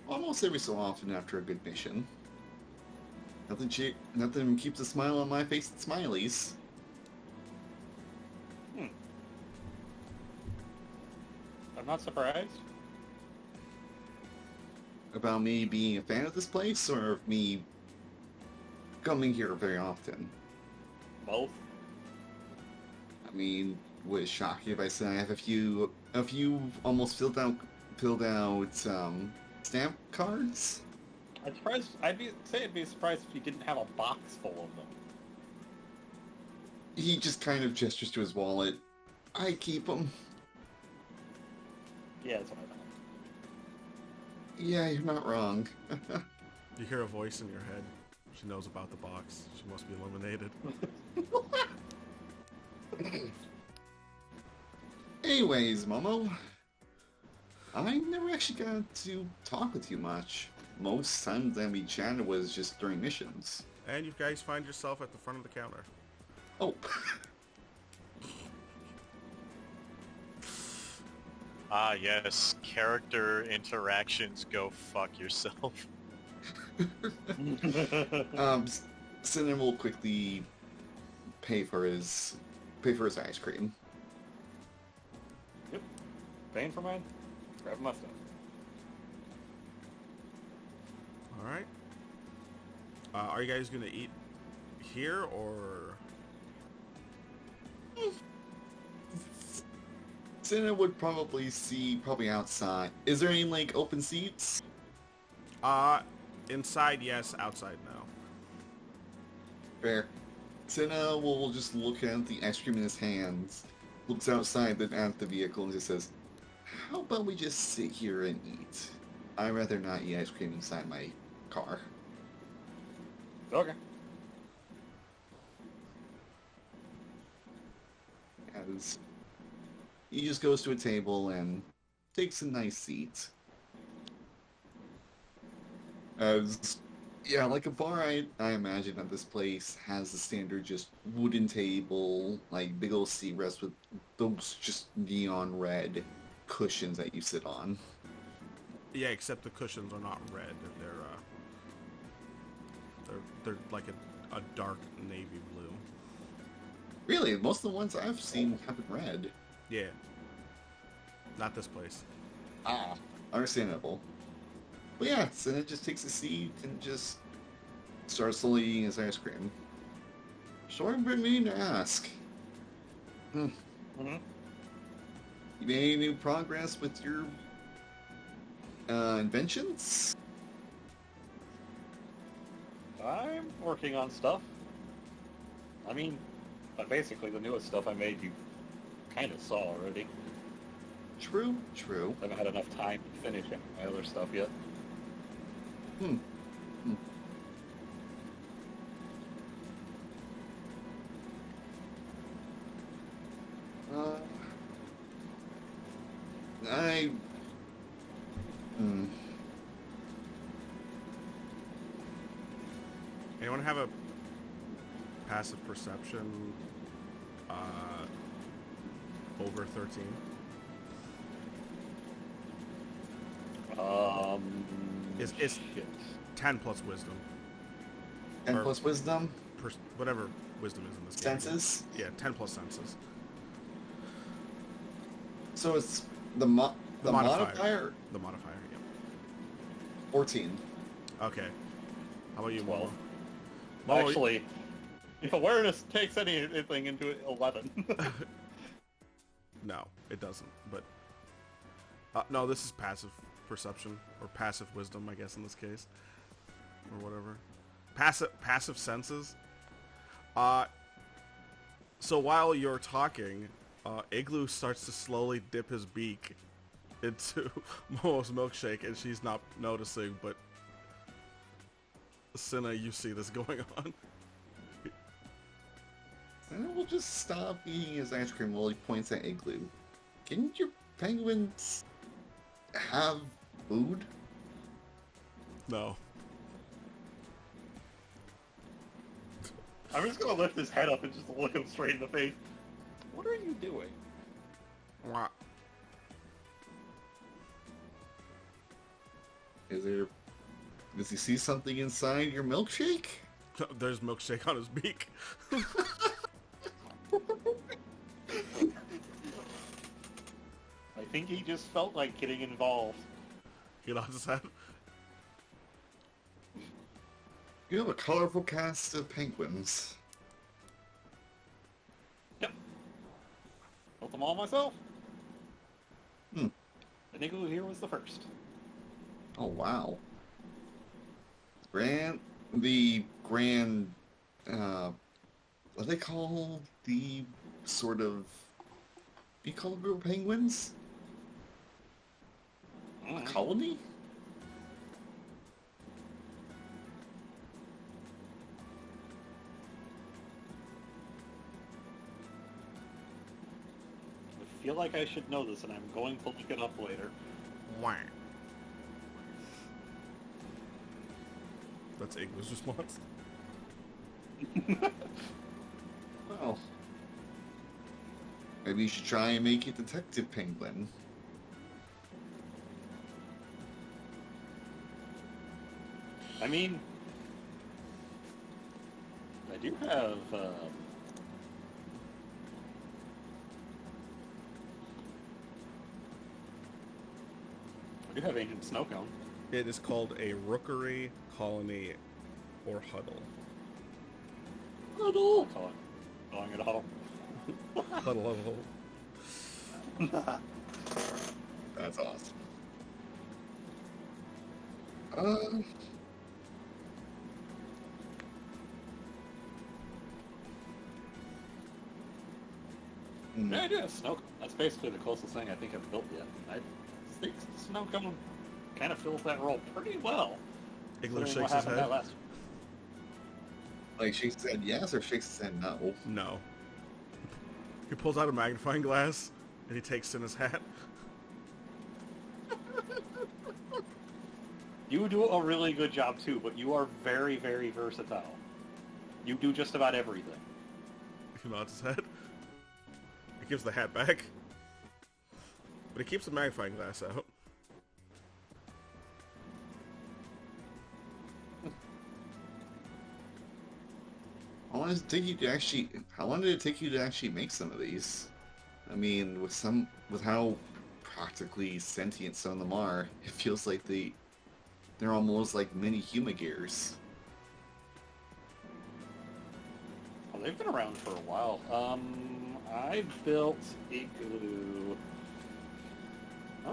[SPEAKER 3] almost every so often after a good mission. Nothing keeps a smile on my face than Smileys.
[SPEAKER 5] I'm not surprised.
[SPEAKER 3] About me being a fan of this place, or of me coming here very often?
[SPEAKER 5] Both.
[SPEAKER 3] I mean, would it shock you if I said I have a few almost filled out stamp cards?
[SPEAKER 5] I'd be surprised if you didn't have a box full of them.
[SPEAKER 3] He just kind of gestures to his wallet. I keep them.
[SPEAKER 5] Yeah, that's what I thought.
[SPEAKER 3] Yeah, you're not wrong.
[SPEAKER 1] You hear a voice in your head. She knows about the box. She must be eliminated.
[SPEAKER 3] Anyways, Momo, I never actually got to talk with you much. Most times that we chatted was just during missions.
[SPEAKER 1] And you guys find yourself at the front of the counter.
[SPEAKER 3] Oh.
[SPEAKER 4] Ah, yes. Character interactions. Go fuck yourself.
[SPEAKER 3] Cinnamon will quickly pay for his ice cream.
[SPEAKER 5] Yep. Paying for mine? Grab my stuff.
[SPEAKER 1] All right. Are you guys gonna eat here or?
[SPEAKER 3] Cinnamon would probably see outside. Is there any like open seats?
[SPEAKER 1] Inside yes, outside no.
[SPEAKER 3] Fair. Cinna will just look at the ice cream in his hands, looks outside, then at the vehicle, and just says, "How about we just sit here and eat? I'd rather not eat ice cream inside my car."
[SPEAKER 5] Okay.
[SPEAKER 3] As he just goes to a table and takes a nice seat. As yeah, like a bar, I imagine that this place has the standard just wooden table, like big old seat rest with those just neon red cushions that you sit on.
[SPEAKER 1] Yeah, except the cushions are not red. They're like a dark navy blue.
[SPEAKER 3] Really, most of the ones I've seen have been red.
[SPEAKER 1] Yeah. Not this place.
[SPEAKER 3] Ah, understandable. But yeah, so then it just takes a seat and just starts slowly eating his ice cream. So I've been meaning to ask. You made any new progress with your inventions?
[SPEAKER 5] I'm working on stuff. I mean, basically the newest stuff I made you kind of saw already.
[SPEAKER 3] True, true.
[SPEAKER 5] I haven't had enough time to finish any of my other stuff yet.
[SPEAKER 3] I...
[SPEAKER 1] Anyone have a passive perception over 13? It's
[SPEAKER 5] Shit.
[SPEAKER 1] 10 plus wisdom.
[SPEAKER 3] 10
[SPEAKER 1] Or-
[SPEAKER 3] plus wisdom?
[SPEAKER 1] Whatever wisdom is in this game.
[SPEAKER 3] Senses?
[SPEAKER 1] Yeah, 10 plus senses.
[SPEAKER 3] So it's the modifier?
[SPEAKER 1] The modifier, yeah.
[SPEAKER 3] 14.
[SPEAKER 1] Okay. How about you,
[SPEAKER 5] 12.
[SPEAKER 1] Momo? Momo,
[SPEAKER 5] Actually, if awareness takes anything into it, 11.
[SPEAKER 1] no, it doesn't. But no, this is passive perception or passive wisdom, I guess in this case, or whatever. Passive senses. So while you're talking, Igloo starts to slowly dip his beak into Momo's milkshake, and she's not noticing. But Cinna, you see this going on.
[SPEAKER 3] And we'll just stop eating his ice cream while he points at Igloo. Can your penguins have food?
[SPEAKER 1] No.
[SPEAKER 5] I'm just gonna lift his head up and just look him straight in the face. What are you doing?
[SPEAKER 1] Mwah.
[SPEAKER 3] Does he see something inside your milkshake?
[SPEAKER 1] There's milkshake on his beak.
[SPEAKER 5] I think he just felt like getting involved.
[SPEAKER 1] He nods his head.
[SPEAKER 3] You have a colorful cast of penguins.
[SPEAKER 5] Yep. Built them all myself.
[SPEAKER 3] Hmm.
[SPEAKER 5] The Igloo here was the first.
[SPEAKER 3] Oh wow. What do they call the sort of, do you call a group of penguins? A colony?
[SPEAKER 5] The feel like I should know this, and I'm going to look it up later.
[SPEAKER 1] Wah. That's Igloo's response.
[SPEAKER 3] Well, maybe you should try and make it Detective Penguin.
[SPEAKER 5] I mean, I do have, Agent Snowcone.
[SPEAKER 1] It is called a rookery, colony, or huddle.
[SPEAKER 5] Huddle! Calling it a huddle.
[SPEAKER 1] Huddle, huddle.
[SPEAKER 3] That's awesome.
[SPEAKER 5] Yeah, I do have Snowcone. That's basically the closest thing I think I've built yet. I think Snowcone kind of fills that role pretty well.
[SPEAKER 1] Igloo
[SPEAKER 5] Considering
[SPEAKER 1] shakes
[SPEAKER 5] what
[SPEAKER 1] his
[SPEAKER 5] happened
[SPEAKER 1] head.
[SPEAKER 5] that last.
[SPEAKER 3] Like, shakes his head yes or shakes his head no?
[SPEAKER 1] No. He pulls out a magnifying glass and he takes in his hat.
[SPEAKER 5] You do a really good job too, but you are very, very versatile. You do just about everything.
[SPEAKER 1] He nods his head. He gives the hat back. But he keeps the magnifying glass out.
[SPEAKER 3] How long did it take you to actually? How long did it take you to actually make some of these? I mean, with how practically sentient some of them are, it feels like they're almost like mini Humagears.
[SPEAKER 5] Well, they've been around for a while. I built Igloo. I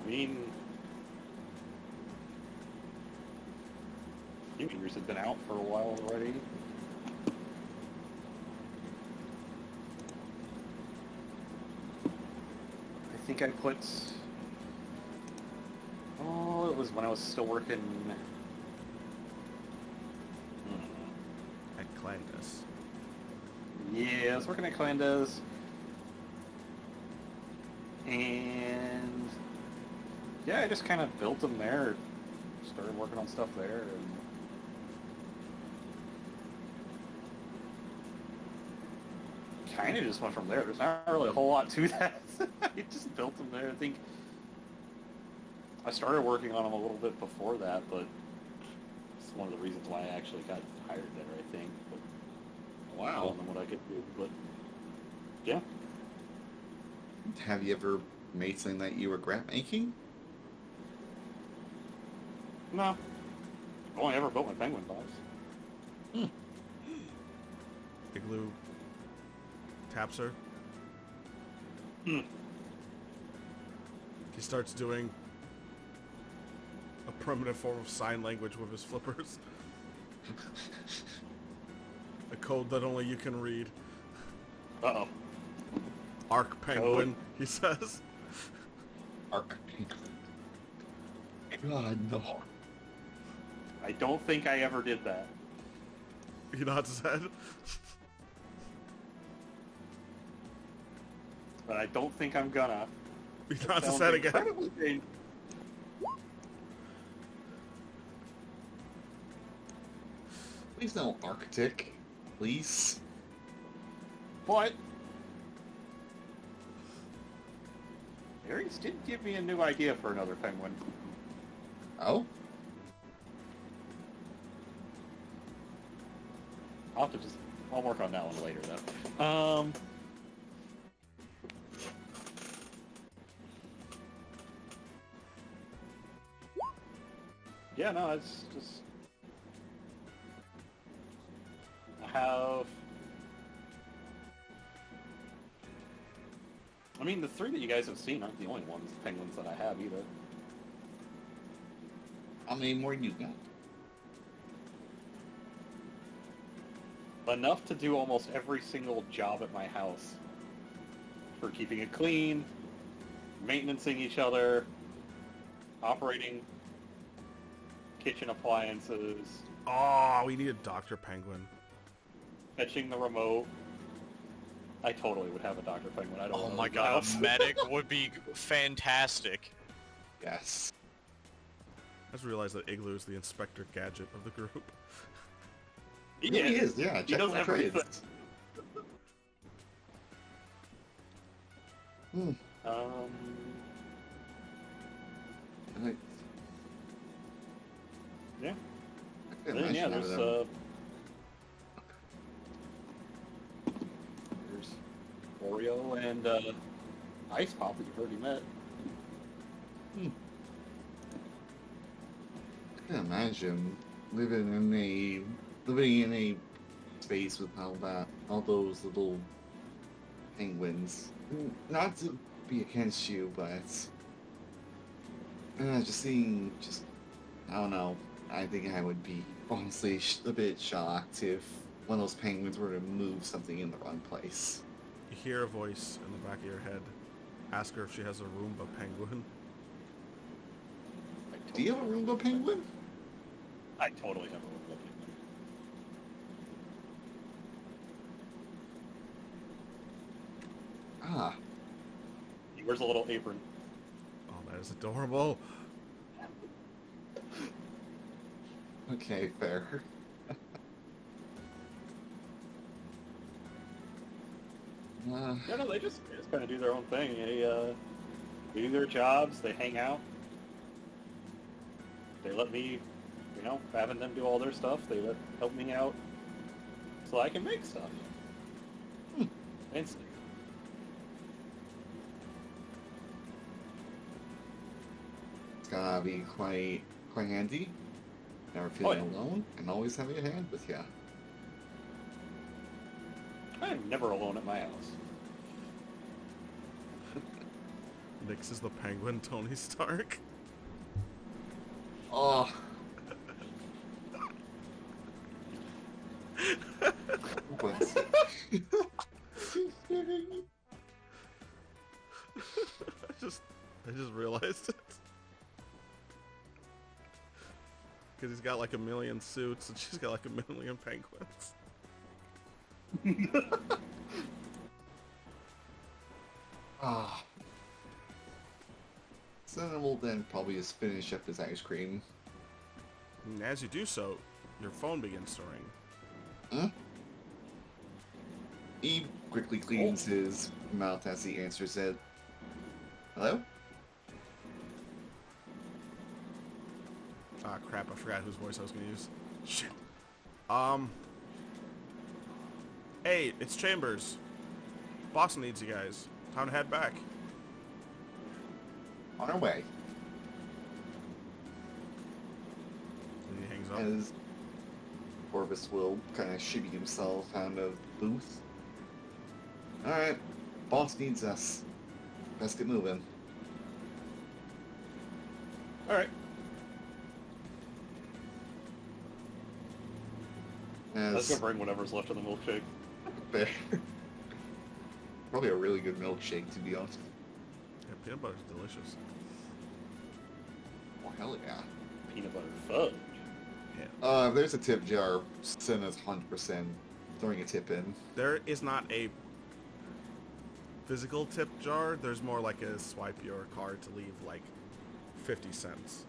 [SPEAKER 5] mean, Humagears have been out for a while already. I think I put... Oh, it was when I was still working...
[SPEAKER 1] At Clandus.
[SPEAKER 5] Yeah, I was working at Clandus. And... yeah, I just kind of built them there. Started working on stuff there. And kind of just went from there. There's not really a whole lot to that. I just built them there. I think I started working on them a little bit before that, but it's one of the reasons why I actually got hired there, I think. But I don't know what I could do, but yeah.
[SPEAKER 3] Have you ever made something that you regret making?
[SPEAKER 5] No. I've only ever built my penguin box.
[SPEAKER 1] Igloo taps her.
[SPEAKER 5] Hmm.
[SPEAKER 1] He starts doing a primitive form of sign language with his flippers. A code that only you can read.
[SPEAKER 5] Uh-oh.
[SPEAKER 1] Arc penguin, he says.
[SPEAKER 3] Arc. God, no.
[SPEAKER 5] I don't think I ever did that.
[SPEAKER 1] He nods his head.
[SPEAKER 5] But I don't think I'm gonna.
[SPEAKER 1] He nods his
[SPEAKER 5] Sounds
[SPEAKER 1] head again.
[SPEAKER 5] incredibly painful.
[SPEAKER 3] Please no Arctic. Please.
[SPEAKER 5] But Aries did give me a new idea for another penguin.
[SPEAKER 3] Oh?
[SPEAKER 5] I'll work on that one later though. Yeah, no, it's just I mean, the three that you guys have seen aren't the only ones, penguins that I have either.
[SPEAKER 3] How many more you got?
[SPEAKER 5] Enough to do almost every single job at my house. For keeping it clean, maintaining each other, operating kitchen appliances,
[SPEAKER 1] Oh, we need a Dr. Penguin.
[SPEAKER 5] fetching the remote. I totally would have a Dr. Penguin. I don't
[SPEAKER 4] Oh
[SPEAKER 5] want to
[SPEAKER 4] my
[SPEAKER 5] leave the
[SPEAKER 4] god,
[SPEAKER 5] house.
[SPEAKER 4] a medic would be fantastic.
[SPEAKER 3] Yes.
[SPEAKER 1] I just realized that Igloo is the Inspector Gadget of the group.
[SPEAKER 3] It really is, yeah.
[SPEAKER 5] He
[SPEAKER 3] Check
[SPEAKER 5] does
[SPEAKER 3] the
[SPEAKER 5] everything.
[SPEAKER 3] credits. Hmm. Like,
[SPEAKER 5] Yeah.
[SPEAKER 3] I can
[SPEAKER 5] Then, yeah,
[SPEAKER 3] imagine
[SPEAKER 5] there's
[SPEAKER 3] having them.
[SPEAKER 5] there's Oreo and Ice Pop that you've already met.
[SPEAKER 3] I can imagine living in a space with all those little penguins. Not to be against you, but I don't know. I think I would be honestly a bit shocked if one of those penguins were to move something in the wrong place.
[SPEAKER 1] You hear a voice in the back of your head. Ask her if she has a Roomba penguin.
[SPEAKER 3] Do you have a Roomba penguin?
[SPEAKER 5] I totally have a Roomba Penguin.
[SPEAKER 3] Ah,
[SPEAKER 5] He wears a little apron.
[SPEAKER 1] Oh, that is adorable.
[SPEAKER 3] okay, fair.
[SPEAKER 5] No, they just kind of do their own thing. They do their jobs. They hang out. They let me, having them do all their stuff. They help me out, so I can make stuff. Fancy.
[SPEAKER 3] It's gotta be quite handy. Never feeling alone and always having a hand with ya.
[SPEAKER 5] I'm never alone at my house.
[SPEAKER 1] Nyx is the penguin, Tony Stark.
[SPEAKER 3] Oh. But-
[SPEAKER 1] I just realized it. Because he's got like a million suits and she's got like a million penguins.
[SPEAKER 3] Ah. So then we'll then probably just finish up this ice cream.
[SPEAKER 1] And as you do so, your phone begins to ring.
[SPEAKER 3] Huh? He quickly cleans his mouth as he answers it. Hello?
[SPEAKER 1] Ah, crap, I forgot whose voice I was gonna use. Shit. Hey, it's Chambers. Boss needs you guys. Time to head back.
[SPEAKER 3] On our way.
[SPEAKER 1] And he hangs up.
[SPEAKER 3] As Corvus will kind of shimmy himself out of the booth. Alright, boss needs us. Let's get moving.
[SPEAKER 5] All right. Let's go
[SPEAKER 3] As
[SPEAKER 5] bring whatever's left of the milkshake.
[SPEAKER 3] Bear. Probably a really good milkshake, to be honest.
[SPEAKER 1] Yeah, peanut butter's delicious.
[SPEAKER 3] Oh, hell yeah.
[SPEAKER 5] Peanut butter fudge.
[SPEAKER 1] Yeah.
[SPEAKER 3] If there's a tip jar, send us 100% throwing a tip in.
[SPEAKER 1] There is not a physical tip jar. There's more like a swipe your card to leave like 50 cents.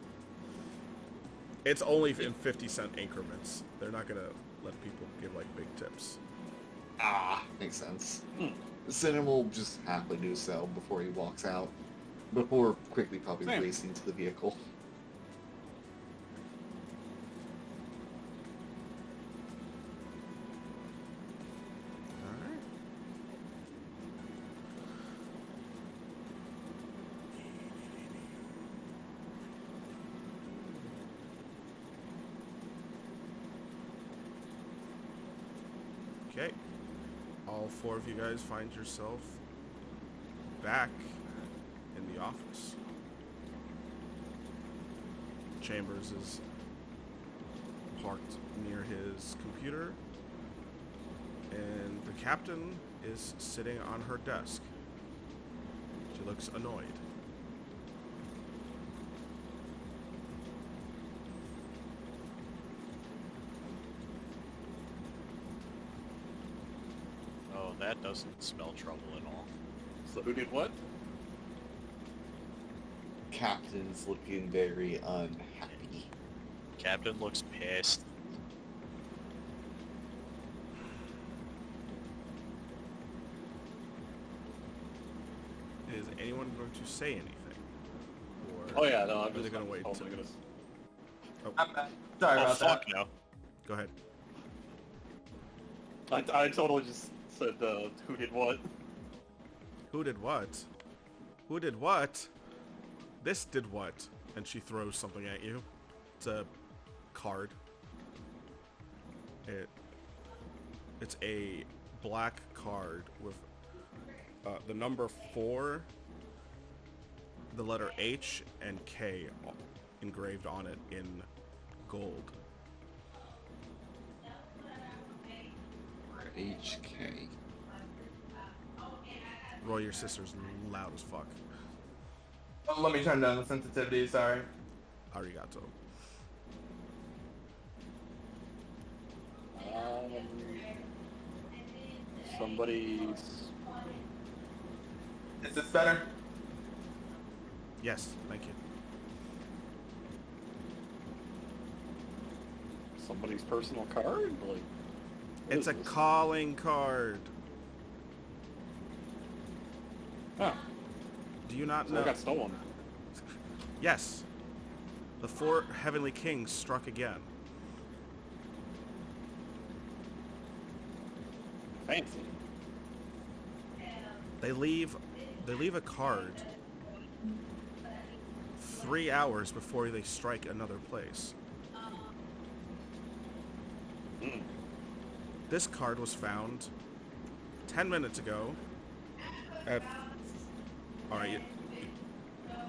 [SPEAKER 1] It's only in 50-cent increments. They're not gonna let people give like big tips.
[SPEAKER 3] Ah, makes sense. Cinnamon will just happily do so before he walks out. Before quickly probably
[SPEAKER 5] Same.
[SPEAKER 3] racing to the vehicle.
[SPEAKER 1] Alright. Okay. All four of you guys find yourself back in the office. Chambers is parked near his computer, and the captain is sitting on her desk. She looks annoyed.
[SPEAKER 4] Oh so that doesn't spell trouble at all.
[SPEAKER 5] So who did what?
[SPEAKER 3] Captain's looking very unhappy.
[SPEAKER 4] Captain looks pissed.
[SPEAKER 1] Is anyone going to say anything? Or
[SPEAKER 5] Oh yeah, no, I'm
[SPEAKER 1] are they
[SPEAKER 5] just
[SPEAKER 1] going to wait
[SPEAKER 5] oh
[SPEAKER 1] till...
[SPEAKER 5] my goodness.
[SPEAKER 2] I'm back. Sorry
[SPEAKER 4] Oh
[SPEAKER 2] about
[SPEAKER 4] fuck
[SPEAKER 2] that.
[SPEAKER 4] no.
[SPEAKER 1] Go ahead.
[SPEAKER 5] I totally just said who did what.
[SPEAKER 1] Who did what? Who did what? This did what? And she throws something at you. It's a card. It's a black card with the number 4, the letter H, and K engraved on it in gold.
[SPEAKER 3] HK.
[SPEAKER 1] Roy, your sister's loud as fuck.
[SPEAKER 2] Oh, let me turn down the sensitivity, sorry.
[SPEAKER 1] Arigato.
[SPEAKER 5] Somebody's...
[SPEAKER 2] Is this better?
[SPEAKER 1] Yes, thank you.
[SPEAKER 5] Somebody's personal card? Like, what
[SPEAKER 1] It's
[SPEAKER 5] is
[SPEAKER 1] a
[SPEAKER 5] this?
[SPEAKER 1] calling card.
[SPEAKER 5] Oh,
[SPEAKER 1] Do you not
[SPEAKER 5] so
[SPEAKER 1] know?
[SPEAKER 5] it got stolen.
[SPEAKER 1] Yes. The 4 heavenly kings struck again.
[SPEAKER 5] Fancy.
[SPEAKER 1] They leave a card 3 hours before they strike another place.
[SPEAKER 5] Mm.
[SPEAKER 1] This card was found 10 minutes ago at... Alright,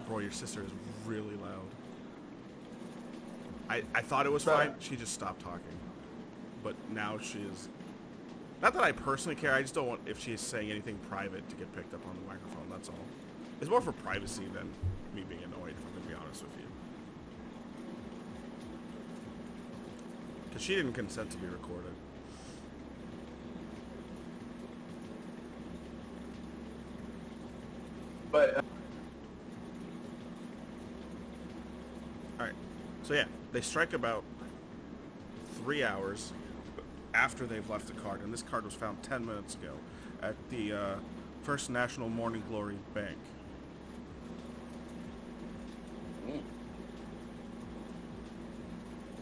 [SPEAKER 1] bro, your sister is really loud. I thought it was fine. She just stopped talking. But now she is... Not that I personally care, I just don't want if she is saying anything private to get picked up on the microphone, that's all. It's more for privacy than me being annoyed, if I'm going to be honest with you. Because she didn't consent to be recorded.
[SPEAKER 2] But
[SPEAKER 1] Alright, so yeah, they strike about 3 hours after they've left the card, and this card was found 10 minutes ago at the First National Morning Glory Bank.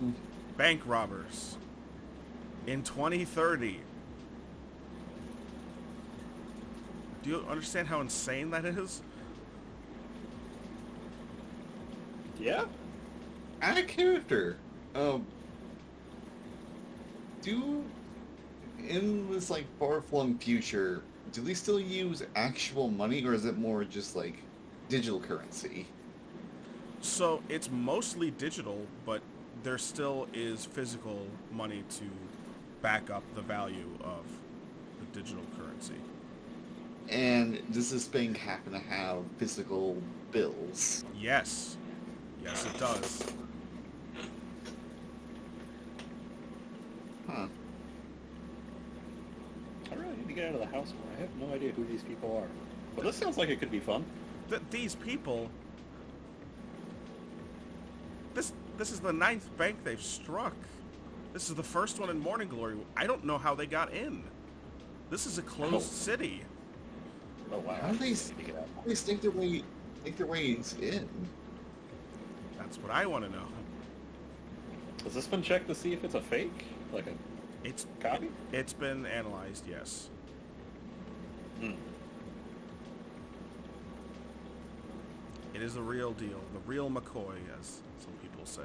[SPEAKER 5] Mm.
[SPEAKER 1] Bank robbers in 2030. Do you understand how insane that is?
[SPEAKER 5] Yeah?
[SPEAKER 3] Out of character. In this like far-flung future, do they still use actual money, or is it more just like digital currency?
[SPEAKER 1] So it's mostly digital, but there still is physical money to back up the value of the digital currency.
[SPEAKER 3] And does this bank happen to have physical bills?
[SPEAKER 1] Yes. Yes, it does.
[SPEAKER 3] Huh.
[SPEAKER 5] I really need to get out of the house more. I have no idea who these people are. But this sounds like it could be fun.
[SPEAKER 1] These people... This is the 9th bank they've struck. This is the first one in Morning Glory. I don't know how they got in. This is a closed
[SPEAKER 5] Oh.
[SPEAKER 1] city.
[SPEAKER 5] Oh wow.
[SPEAKER 3] How do they
[SPEAKER 5] I need to get out.
[SPEAKER 3] How do they sneak their ways in?
[SPEAKER 1] That's what I want to know.
[SPEAKER 5] Has this been checked to see if it's a fake? Like a
[SPEAKER 1] It's
[SPEAKER 5] copy?
[SPEAKER 1] It's been analyzed, yes.
[SPEAKER 5] Hmm.
[SPEAKER 1] It is the real deal. The real McCoy, as some people say.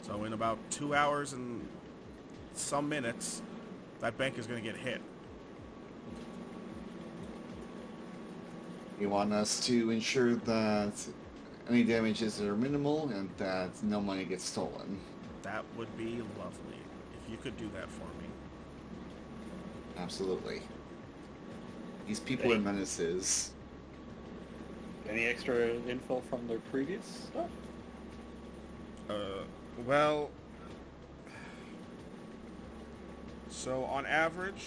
[SPEAKER 1] So in about 2 hours and some minutes, that bank is going to get hit.
[SPEAKER 3] You want us to ensure that any damages are minimal and that no money gets stolen.
[SPEAKER 1] That would be lovely if you could do that for me.
[SPEAKER 3] Absolutely. These people are menaces.
[SPEAKER 5] Any extra info from their previous stuff?
[SPEAKER 1] Well, so on average,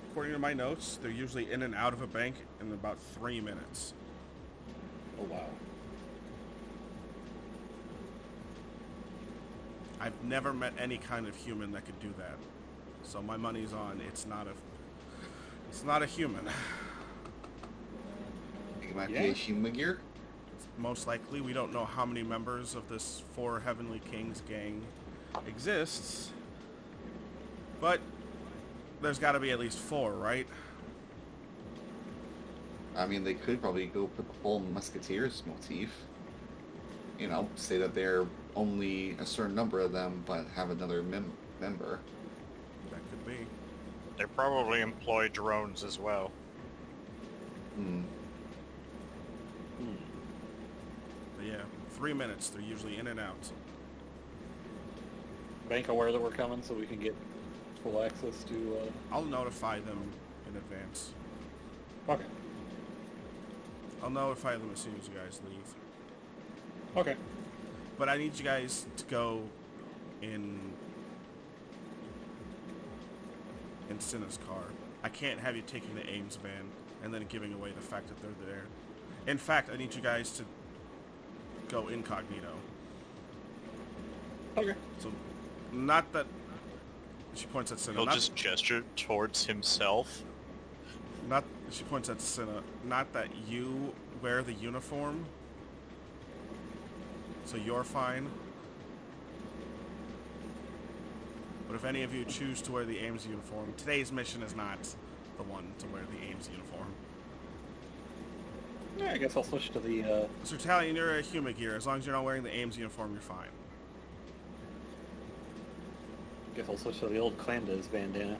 [SPEAKER 1] according to my notes, they're usually in and out of a bank in about 3 minutes.
[SPEAKER 5] Oh wow.
[SPEAKER 1] I've never met any kind of human that could do that. So my money's on it's not a human.
[SPEAKER 3] It might be a human gear.
[SPEAKER 1] Most likely, we don't know how many members of this Four Heavenly Kings gang exists, but there's got to be at least 4, right?
[SPEAKER 3] I mean, they could probably go put the full Musketeers motif. You know, say that they're only a certain number of them, but have another member.
[SPEAKER 1] That could be.
[SPEAKER 4] They probably employ drones as well.
[SPEAKER 3] Hmm.
[SPEAKER 1] But yeah, 3 minutes. They're usually in and out.
[SPEAKER 5] Bank aware that we're coming, so we can get full access to.
[SPEAKER 1] I'll notify them in advance.
[SPEAKER 5] Okay.
[SPEAKER 1] I'll notify them as soon as you guys leave.
[SPEAKER 5] Okay.
[SPEAKER 1] But I need you guys to go in Cinna's car. I can't have you taking the A.I.M.S van and then giving away the fact that they're there. In fact, I need you guys to go incognito.
[SPEAKER 5] Okay.
[SPEAKER 1] So, not that... She points at Cinna.
[SPEAKER 4] He'll just gesture towards himself.
[SPEAKER 1] She points at Cinna. Not that you wear the uniform. So you're fine. But if any of you choose to wear the A.I.M.S uniform, today's mission is not the one to wear the A.I.M.S uniform.
[SPEAKER 5] Yeah, I guess I'll switch to the.
[SPEAKER 1] Sir Talion, you're a human gear. As long as you're not wearing the A.I.M.S uniform, you're fine.
[SPEAKER 5] Guess I'll switch to the old Clandas bandana.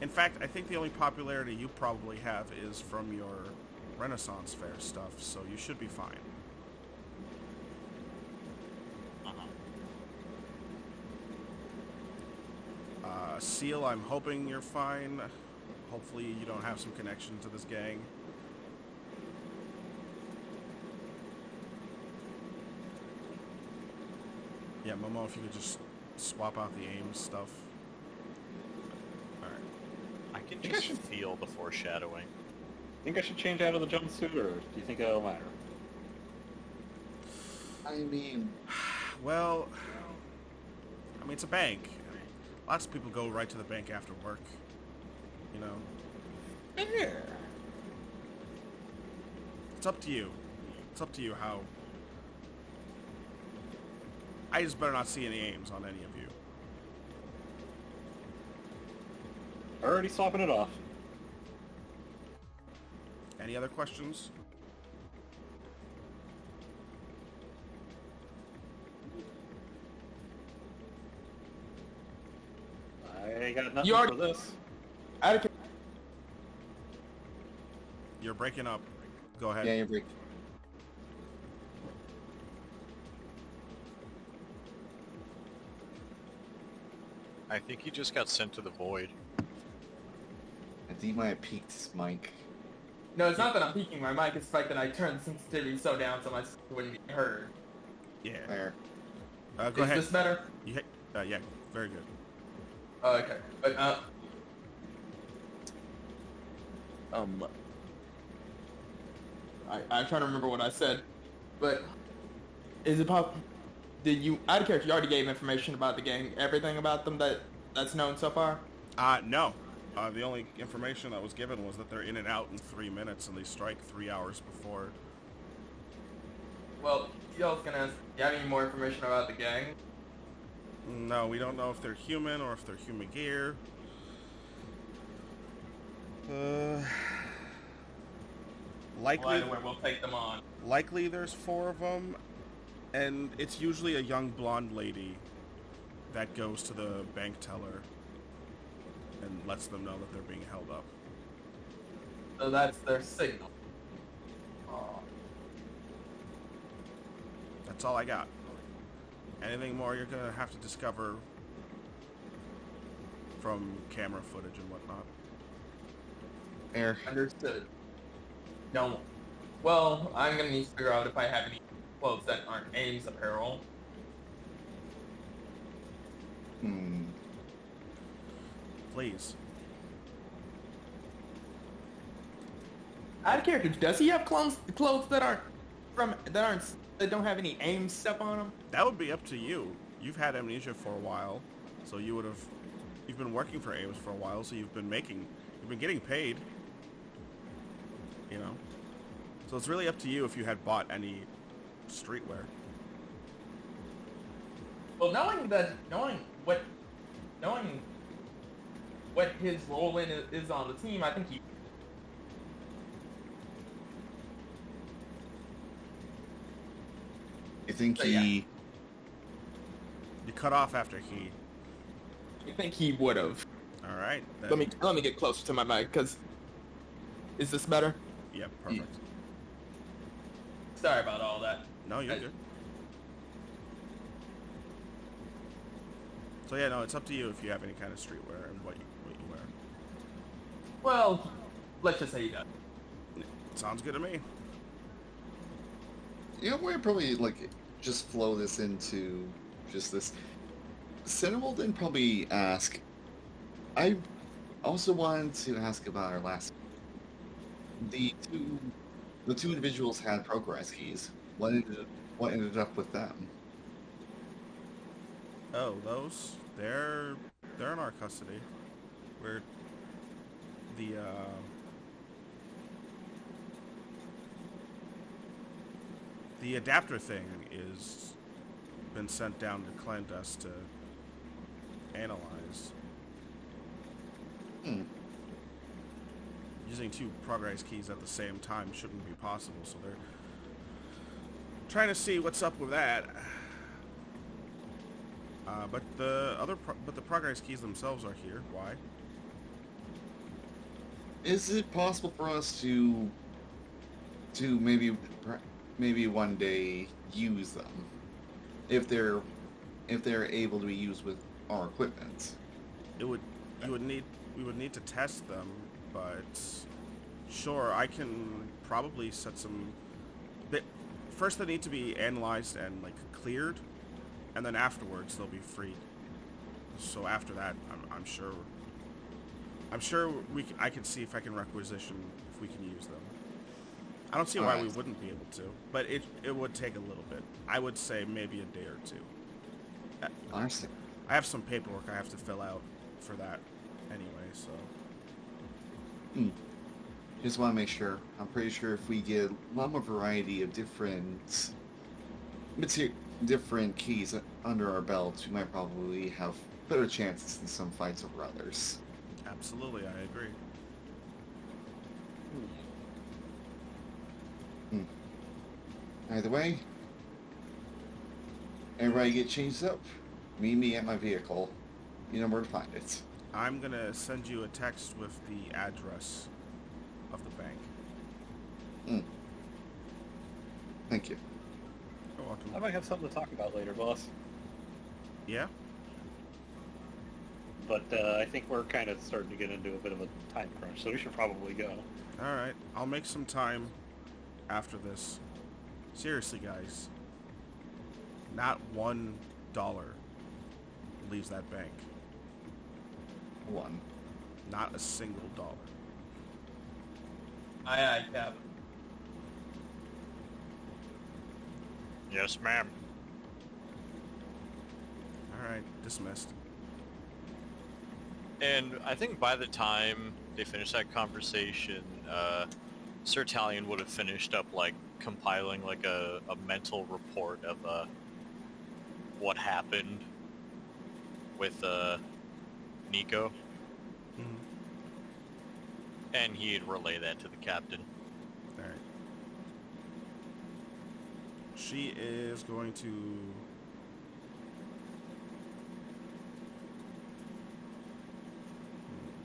[SPEAKER 1] In fact, I think the only popularity you probably have is from your Renaissance Fair stuff, so you should be fine. Seal, I'm hoping you're fine. Hopefully you don't have some connection to this gang. Yeah, Momo, if you could just swap out the A.I.M.S stuff. Alright.
[SPEAKER 4] I can just feel the foreshadowing.
[SPEAKER 5] Think I should change out of the jumpsuit, or do you think that'll matter?
[SPEAKER 3] I mean,
[SPEAKER 1] Well, I mean, it's a bank. Lots of people go right to the bank after work. You know?
[SPEAKER 5] Yeah.
[SPEAKER 1] It's up to you. It's up to you how... I just better not see any A.I.M.S on any of you.
[SPEAKER 5] Already swapping it off.
[SPEAKER 1] Any other questions?
[SPEAKER 5] I got nothing
[SPEAKER 2] You already-
[SPEAKER 5] for this.
[SPEAKER 1] You're breaking up. Go ahead.
[SPEAKER 3] yeah, you're breaking.
[SPEAKER 4] I think he just got sent to the void.
[SPEAKER 3] I think he might have peaked his mic.
[SPEAKER 2] No, it's not that I'm peeking my mic, it's the fact that I turned sensitivity so down so my wouldn't be heard.
[SPEAKER 1] Yeah.
[SPEAKER 3] There.
[SPEAKER 1] Go
[SPEAKER 2] Is
[SPEAKER 1] ahead.
[SPEAKER 2] this better?
[SPEAKER 1] Yeah, very good.
[SPEAKER 2] Okay. But, I'm trying to remember what I said, but is it pop? Did you? Out of character, you already gave information about the gang, everything about them that's known so far.
[SPEAKER 1] No. The only information that was given was that they're in and out in 3 minutes, and they strike 3 hours before.
[SPEAKER 2] Well, I was gonna ask, do you have any more information about the gang?
[SPEAKER 1] No, we don't know if they're human or if they're human gear. Likely,
[SPEAKER 2] Well, either way, we'll take them on.
[SPEAKER 1] likely there's 4 of them, and it's usually a young blonde lady that goes to the bank teller and lets them know that they're being held up.
[SPEAKER 2] So that's their signal. Oh.
[SPEAKER 1] That's all I got. Anything more you're gonna have to discover from camera footage and whatnot.
[SPEAKER 3] There.
[SPEAKER 2] Understood. No. Well, I'm gonna need to figure out if I have any clothes that aren't A.I.M.S apparel.
[SPEAKER 3] Hmm.
[SPEAKER 1] Please.
[SPEAKER 2] Out of character, does he have clothes that that don't have any A.I.M.S stuff on them?
[SPEAKER 1] That would be up to you. You've had amnesia for a while, so you would have. You've been working for A.I.M.S for a while, so you've been getting paid. You know, so it's really up to you if you had bought any streetwear.
[SPEAKER 2] Well, knowing what his role is on the team, I think he.
[SPEAKER 3] I think
[SPEAKER 2] So,
[SPEAKER 3] he.
[SPEAKER 2] yeah.
[SPEAKER 1] You cut off after he.
[SPEAKER 2] I think he would have.
[SPEAKER 1] All right. Then.
[SPEAKER 2] Let me get closer to my mic, cause is this better?
[SPEAKER 1] Yep. Perfect.
[SPEAKER 2] Sorry about all that.
[SPEAKER 1] No, you're good. So yeah, no, it's up to you if you have any kind of streetwear and what you wear.
[SPEAKER 2] Well, let's just say he does.
[SPEAKER 1] Sounds good to me.
[SPEAKER 3] You know, we're probably like just flow this into just this. Senna will then probably ask. I also wanted to ask about our last. The two individuals had progress keys. What ended up with them?
[SPEAKER 1] Oh, they're in our custody. We're the adapter thing is been sent down to Clandest to analyze.
[SPEAKER 3] Hmm.
[SPEAKER 1] Using two progress keys at the same time shouldn't be possible, so they're trying to see what's up with that. But the progress keys themselves are here. Why?
[SPEAKER 3] Is it possible for us to maybe one day use them if they're able to be used with our equipment?
[SPEAKER 1] We would need to test them, but sure, I can probably set some. First, they need to be analyzed and like cleared, and then afterwards they'll be freed. So after that, I'm sure I can see if I can requisition if we can use them. I don't see why we wouldn't be able to, but it would take a little bit. I would say maybe a day or two.
[SPEAKER 3] Honestly,
[SPEAKER 1] I have some paperwork I have to fill out for that anyway, so.
[SPEAKER 3] just want to make sure. I'm pretty sure if we get a lot more variety of different different keys under our belts, we might probably have better chances in some fights over others.
[SPEAKER 1] Absolutely, I agree.
[SPEAKER 3] Either way, everybody get changed up. Meet me at my vehicle. You know where to find it.
[SPEAKER 1] I'm gonna send you a text with the address of the bank.
[SPEAKER 3] Thank you.
[SPEAKER 1] You're welcome.
[SPEAKER 5] I might have something to talk about later, boss.
[SPEAKER 1] Yeah?
[SPEAKER 5] But I think we're kind of starting to get into a bit of a time crunch, so we should probably go.
[SPEAKER 1] Alright, I'll make some time after this. Seriously, guys. Not $1 leaves that bank.
[SPEAKER 3] One.
[SPEAKER 1] Not a single dollar.
[SPEAKER 2] Aye, Cap.
[SPEAKER 4] Yes, ma'am.
[SPEAKER 1] Alright, dismissed.
[SPEAKER 4] And I think by the time they finish that conversation, Sir Talion would have finished up, like, compiling, like, a mental report of, what happened with, Nico.
[SPEAKER 1] Mm-hmm.
[SPEAKER 4] And he'd relay that to the captain.
[SPEAKER 1] Alright. She is going to...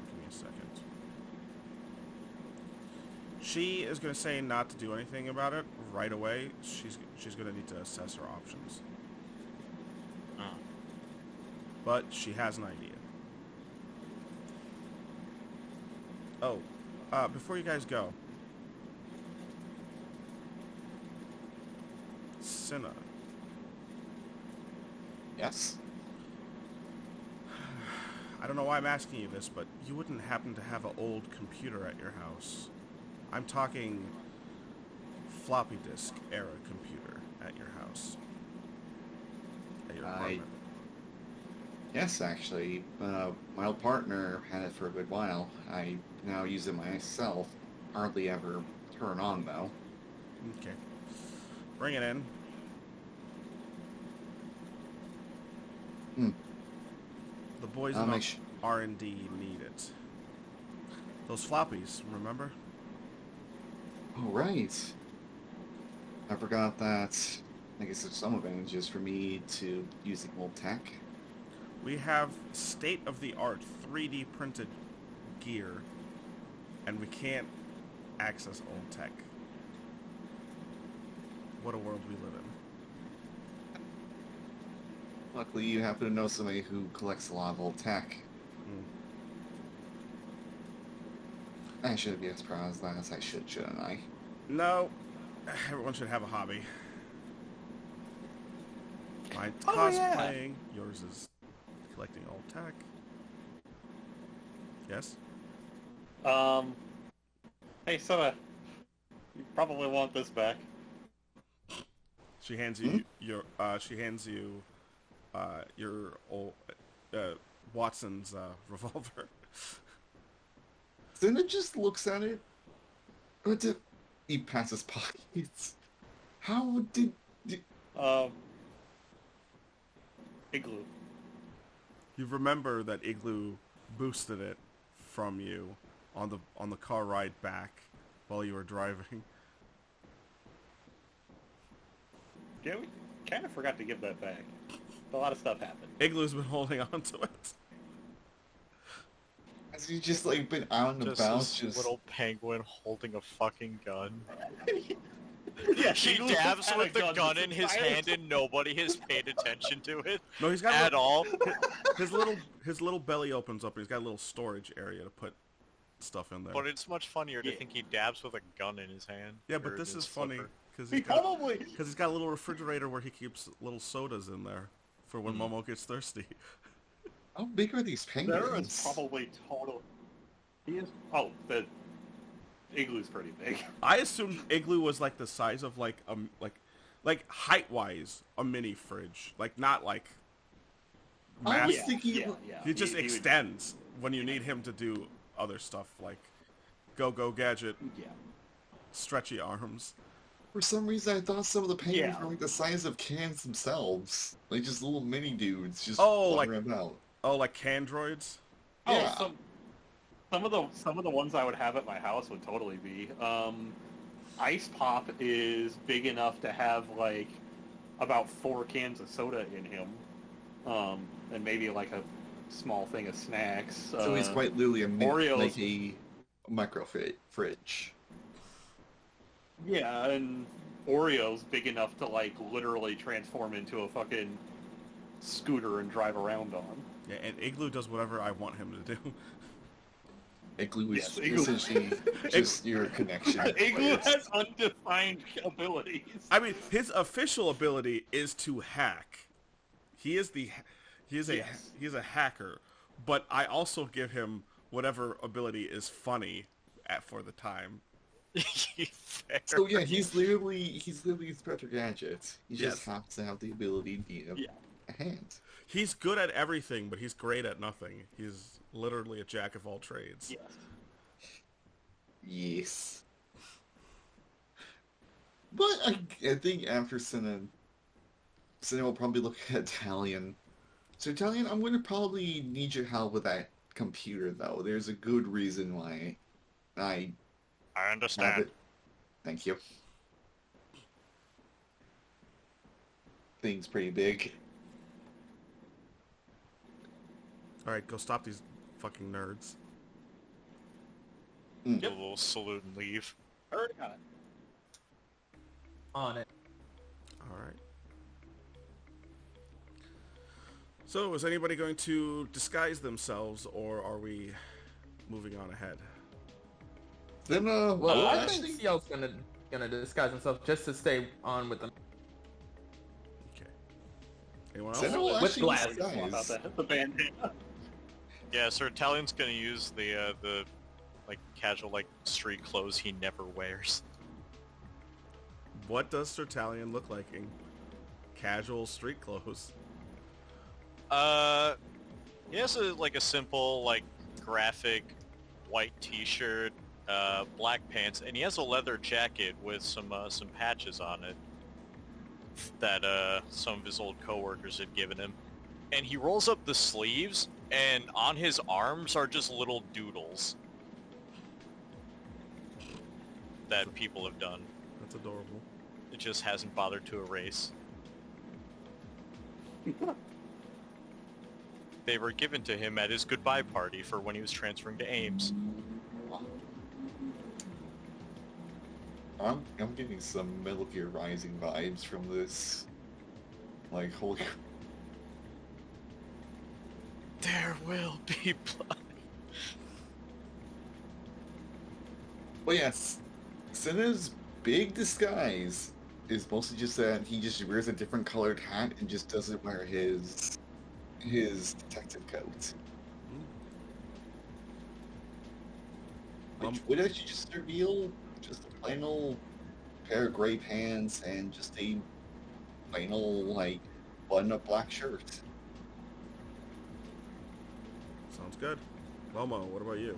[SPEAKER 1] Give me a second. She is going to say not to do anything about it right away. She's going to need to assess her options. But she has an idea. Oh, before you guys go, Cinna.
[SPEAKER 3] Yes.
[SPEAKER 1] I don't know why I'm asking you this, but you wouldn't happen to have an old computer at your house. I'm talking floppy disk era computer at your house. At your apartment.
[SPEAKER 3] Yes, actually. My old partner had it for a good while. I now use it myself. Hardly ever turn on, though.
[SPEAKER 1] Okay. Bring it in.
[SPEAKER 3] Hmm.
[SPEAKER 1] The boys
[SPEAKER 3] I'll
[SPEAKER 1] in
[SPEAKER 3] make
[SPEAKER 1] R&D need it. Those floppies, remember?
[SPEAKER 3] Oh, right. I forgot that. I guess there's some advantages for me to using old tech.
[SPEAKER 1] We have state-of-the-art 3D printed gear, and we can't access old tech. What a world we live in.
[SPEAKER 3] Luckily, you happen to know somebody who collects a lot of old tech. I shouldn't be as proud as that as I should, shouldn't I?
[SPEAKER 1] No, everyone should have a hobby. Mine's
[SPEAKER 5] Oh,
[SPEAKER 1] cosplaying, yours is collecting old tech. Yes?
[SPEAKER 5] Hey, Soda, you probably want this back.
[SPEAKER 1] She hands you your old Watson's revolver.
[SPEAKER 3] Then it just looks at it. Or did he pass his pockets? How did...
[SPEAKER 5] Igloo.
[SPEAKER 1] You remember that Igloo boosted it from you on the car ride back while you were driving.
[SPEAKER 5] Yeah, we kind of forgot to give that back. A lot of stuff happened.
[SPEAKER 1] Igloo's been holding on to it.
[SPEAKER 3] Has he just, like, been out and
[SPEAKER 4] Just
[SPEAKER 3] about,
[SPEAKER 4] this
[SPEAKER 3] just...
[SPEAKER 4] little penguin holding a fucking gun.
[SPEAKER 5] Yeah,
[SPEAKER 4] He
[SPEAKER 5] Igloo
[SPEAKER 4] dabs
[SPEAKER 5] had
[SPEAKER 4] with
[SPEAKER 5] a
[SPEAKER 4] the gun
[SPEAKER 5] this
[SPEAKER 4] in his
[SPEAKER 5] entire
[SPEAKER 4] hand and nobody has paid attention to it
[SPEAKER 1] No, he's got
[SPEAKER 4] at all.
[SPEAKER 1] his little belly opens up and he's got a little storage area to put stuff in there.
[SPEAKER 4] But it's much funnier to
[SPEAKER 5] Yeah.
[SPEAKER 4] think he dabs with a gun in his hand.
[SPEAKER 1] Yeah, but
[SPEAKER 4] or
[SPEAKER 1] this
[SPEAKER 4] his
[SPEAKER 1] is funny
[SPEAKER 4] flipper.
[SPEAKER 1] because
[SPEAKER 5] He probably...
[SPEAKER 1] he's got a little refrigerator where he keeps little sodas in there for when Momo gets thirsty.
[SPEAKER 3] How big are these
[SPEAKER 5] There
[SPEAKER 3] penguins?
[SPEAKER 5] is probably total... He is... Oh, the... Igloo's pretty big.
[SPEAKER 1] I assumed Igloo was like the size of like height wise a mini fridge, like not like
[SPEAKER 3] I was
[SPEAKER 1] massive.
[SPEAKER 3] thinking...
[SPEAKER 5] yeah.
[SPEAKER 1] He just
[SPEAKER 5] would-
[SPEAKER 1] extends when you need him to do other stuff like go gadget,
[SPEAKER 5] Yeah.
[SPEAKER 1] stretchy arms.
[SPEAKER 3] For some reason, I thought some of the penguins
[SPEAKER 5] Yeah.
[SPEAKER 3] were like the size of cans themselves. Like, just little mini dudes just
[SPEAKER 1] Oh,
[SPEAKER 3] wandering about.
[SPEAKER 1] Oh, like candroids?
[SPEAKER 5] Oh,
[SPEAKER 3] Yeah.
[SPEAKER 5] some of the ones I would have at my house would totally be. Ice Pop is big enough to have like about 4 cans of soda in him, and maybe like a small thing of snacks.
[SPEAKER 3] So he's quite literally
[SPEAKER 5] Oreos.
[SPEAKER 3] like a micro fridge.
[SPEAKER 5] Yeah, and Oreo's big enough to like literally transform into a fucking scooter and drive around on.
[SPEAKER 1] Yeah, and Igloo does whatever I want him to do.
[SPEAKER 3] Igloo is
[SPEAKER 5] Yes, Igloo.
[SPEAKER 3] essentially just your connection.
[SPEAKER 5] Igloo has undefined abilities.
[SPEAKER 1] I mean, his official ability is to hack. He is a hacker, but I also give him whatever ability is funny for the time.
[SPEAKER 4] Fair.
[SPEAKER 3] So yeah, he's literally Inspector Gadget. He just
[SPEAKER 1] Yes.
[SPEAKER 3] happens to have the ability to be a hand.
[SPEAKER 1] He's good at everything, but he's great at nothing. He's literally a jack of all trades.
[SPEAKER 5] Yes.
[SPEAKER 3] Yes. But I think after Cinna will probably look at Italian. So Italian, I'm going to probably need your help with that computer, though. There's a good reason why I
[SPEAKER 4] I
[SPEAKER 3] have
[SPEAKER 4] understand.
[SPEAKER 3] it. Thank you. Thing's pretty big.
[SPEAKER 1] Alright, go stop these fucking nerds.
[SPEAKER 4] A little salute and leave.
[SPEAKER 5] I already got it.
[SPEAKER 2] On it.
[SPEAKER 1] Alright. So, is anybody going to disguise themselves, or are we moving on ahead?
[SPEAKER 3] Then,
[SPEAKER 2] Well, I
[SPEAKER 3] actually,
[SPEAKER 2] think CL's gonna disguise himself just to stay on with them.
[SPEAKER 1] Anyone else?
[SPEAKER 3] Senna will
[SPEAKER 2] With
[SPEAKER 3] actually
[SPEAKER 2] glasses.
[SPEAKER 3] use
[SPEAKER 5] Swap out
[SPEAKER 3] guys.
[SPEAKER 5] the bandana.
[SPEAKER 4] Yeah, so Italian's gonna use the like casual like street clothes he never wears.
[SPEAKER 1] What does Sertalion look like in casual street clothes?
[SPEAKER 4] He has like a simple like graphic white T-shirt, black pants, and he has a leather jacket with some patches on it that some of his old coworkers had given him. And he rolls up the sleeves, and on his arms are just little doodles that people have done.
[SPEAKER 1] That's adorable.
[SPEAKER 4] It just hasn't bothered to erase. They were given to him at his goodbye party for when he was transferring to A.I.M.S.
[SPEAKER 3] I'm getting some Metal Gear Rising vibes from this. Like, holy...
[SPEAKER 4] There will be blood.
[SPEAKER 3] But yes, Senna's big disguise is mostly just that he just wears a different colored hat and just doesn't wear his detective coat. Which would actually just reveal just a plain old pair of gray pants and just a plain old, like, button-up black shirt.
[SPEAKER 1] Sounds good. Momo, what about you?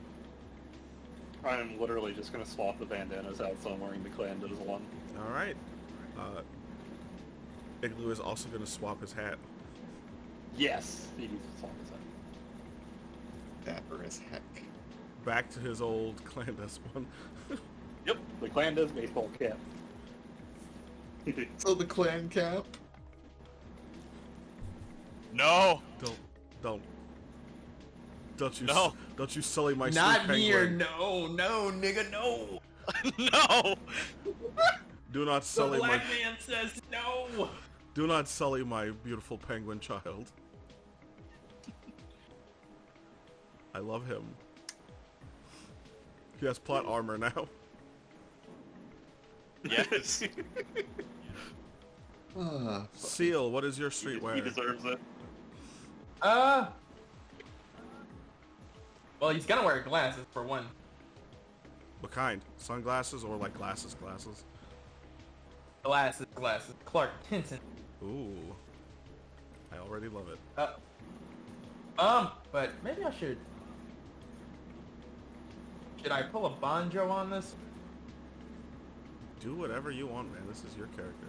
[SPEAKER 5] I'm literally just gonna swap the bandanas out, so I'm wearing the Clanders one.
[SPEAKER 1] All right. Igloo is also going to swap his hat.
[SPEAKER 5] Yes, he needs to swap his out.
[SPEAKER 3] Dapper as heck.
[SPEAKER 1] Back to his old Clandest one.
[SPEAKER 5] Yep, the Clanders baseball cap.
[SPEAKER 3] So the clan cap?
[SPEAKER 4] No!
[SPEAKER 1] Don't you
[SPEAKER 4] No.
[SPEAKER 1] don't you sully my
[SPEAKER 2] Not
[SPEAKER 1] sweet
[SPEAKER 2] here,
[SPEAKER 1] penguin.
[SPEAKER 2] no, nigga, no.
[SPEAKER 4] No!
[SPEAKER 1] Do not
[SPEAKER 2] The
[SPEAKER 1] sully my
[SPEAKER 2] black man says no.
[SPEAKER 1] do not sully my beautiful penguin child. I love him. He has plot armor now.
[SPEAKER 4] Yes.
[SPEAKER 1] Seal, what is your
[SPEAKER 5] He
[SPEAKER 1] streetwear?
[SPEAKER 5] deserves it.
[SPEAKER 2] Well, he's gonna wear glasses for one.
[SPEAKER 1] What kind? Sunglasses or like glasses?
[SPEAKER 2] Glasses. Clark Tinson.
[SPEAKER 1] Ooh. I already love it.
[SPEAKER 2] But maybe I should. Should I pull a banjo on this?
[SPEAKER 1] Do whatever you want, man. This is your character.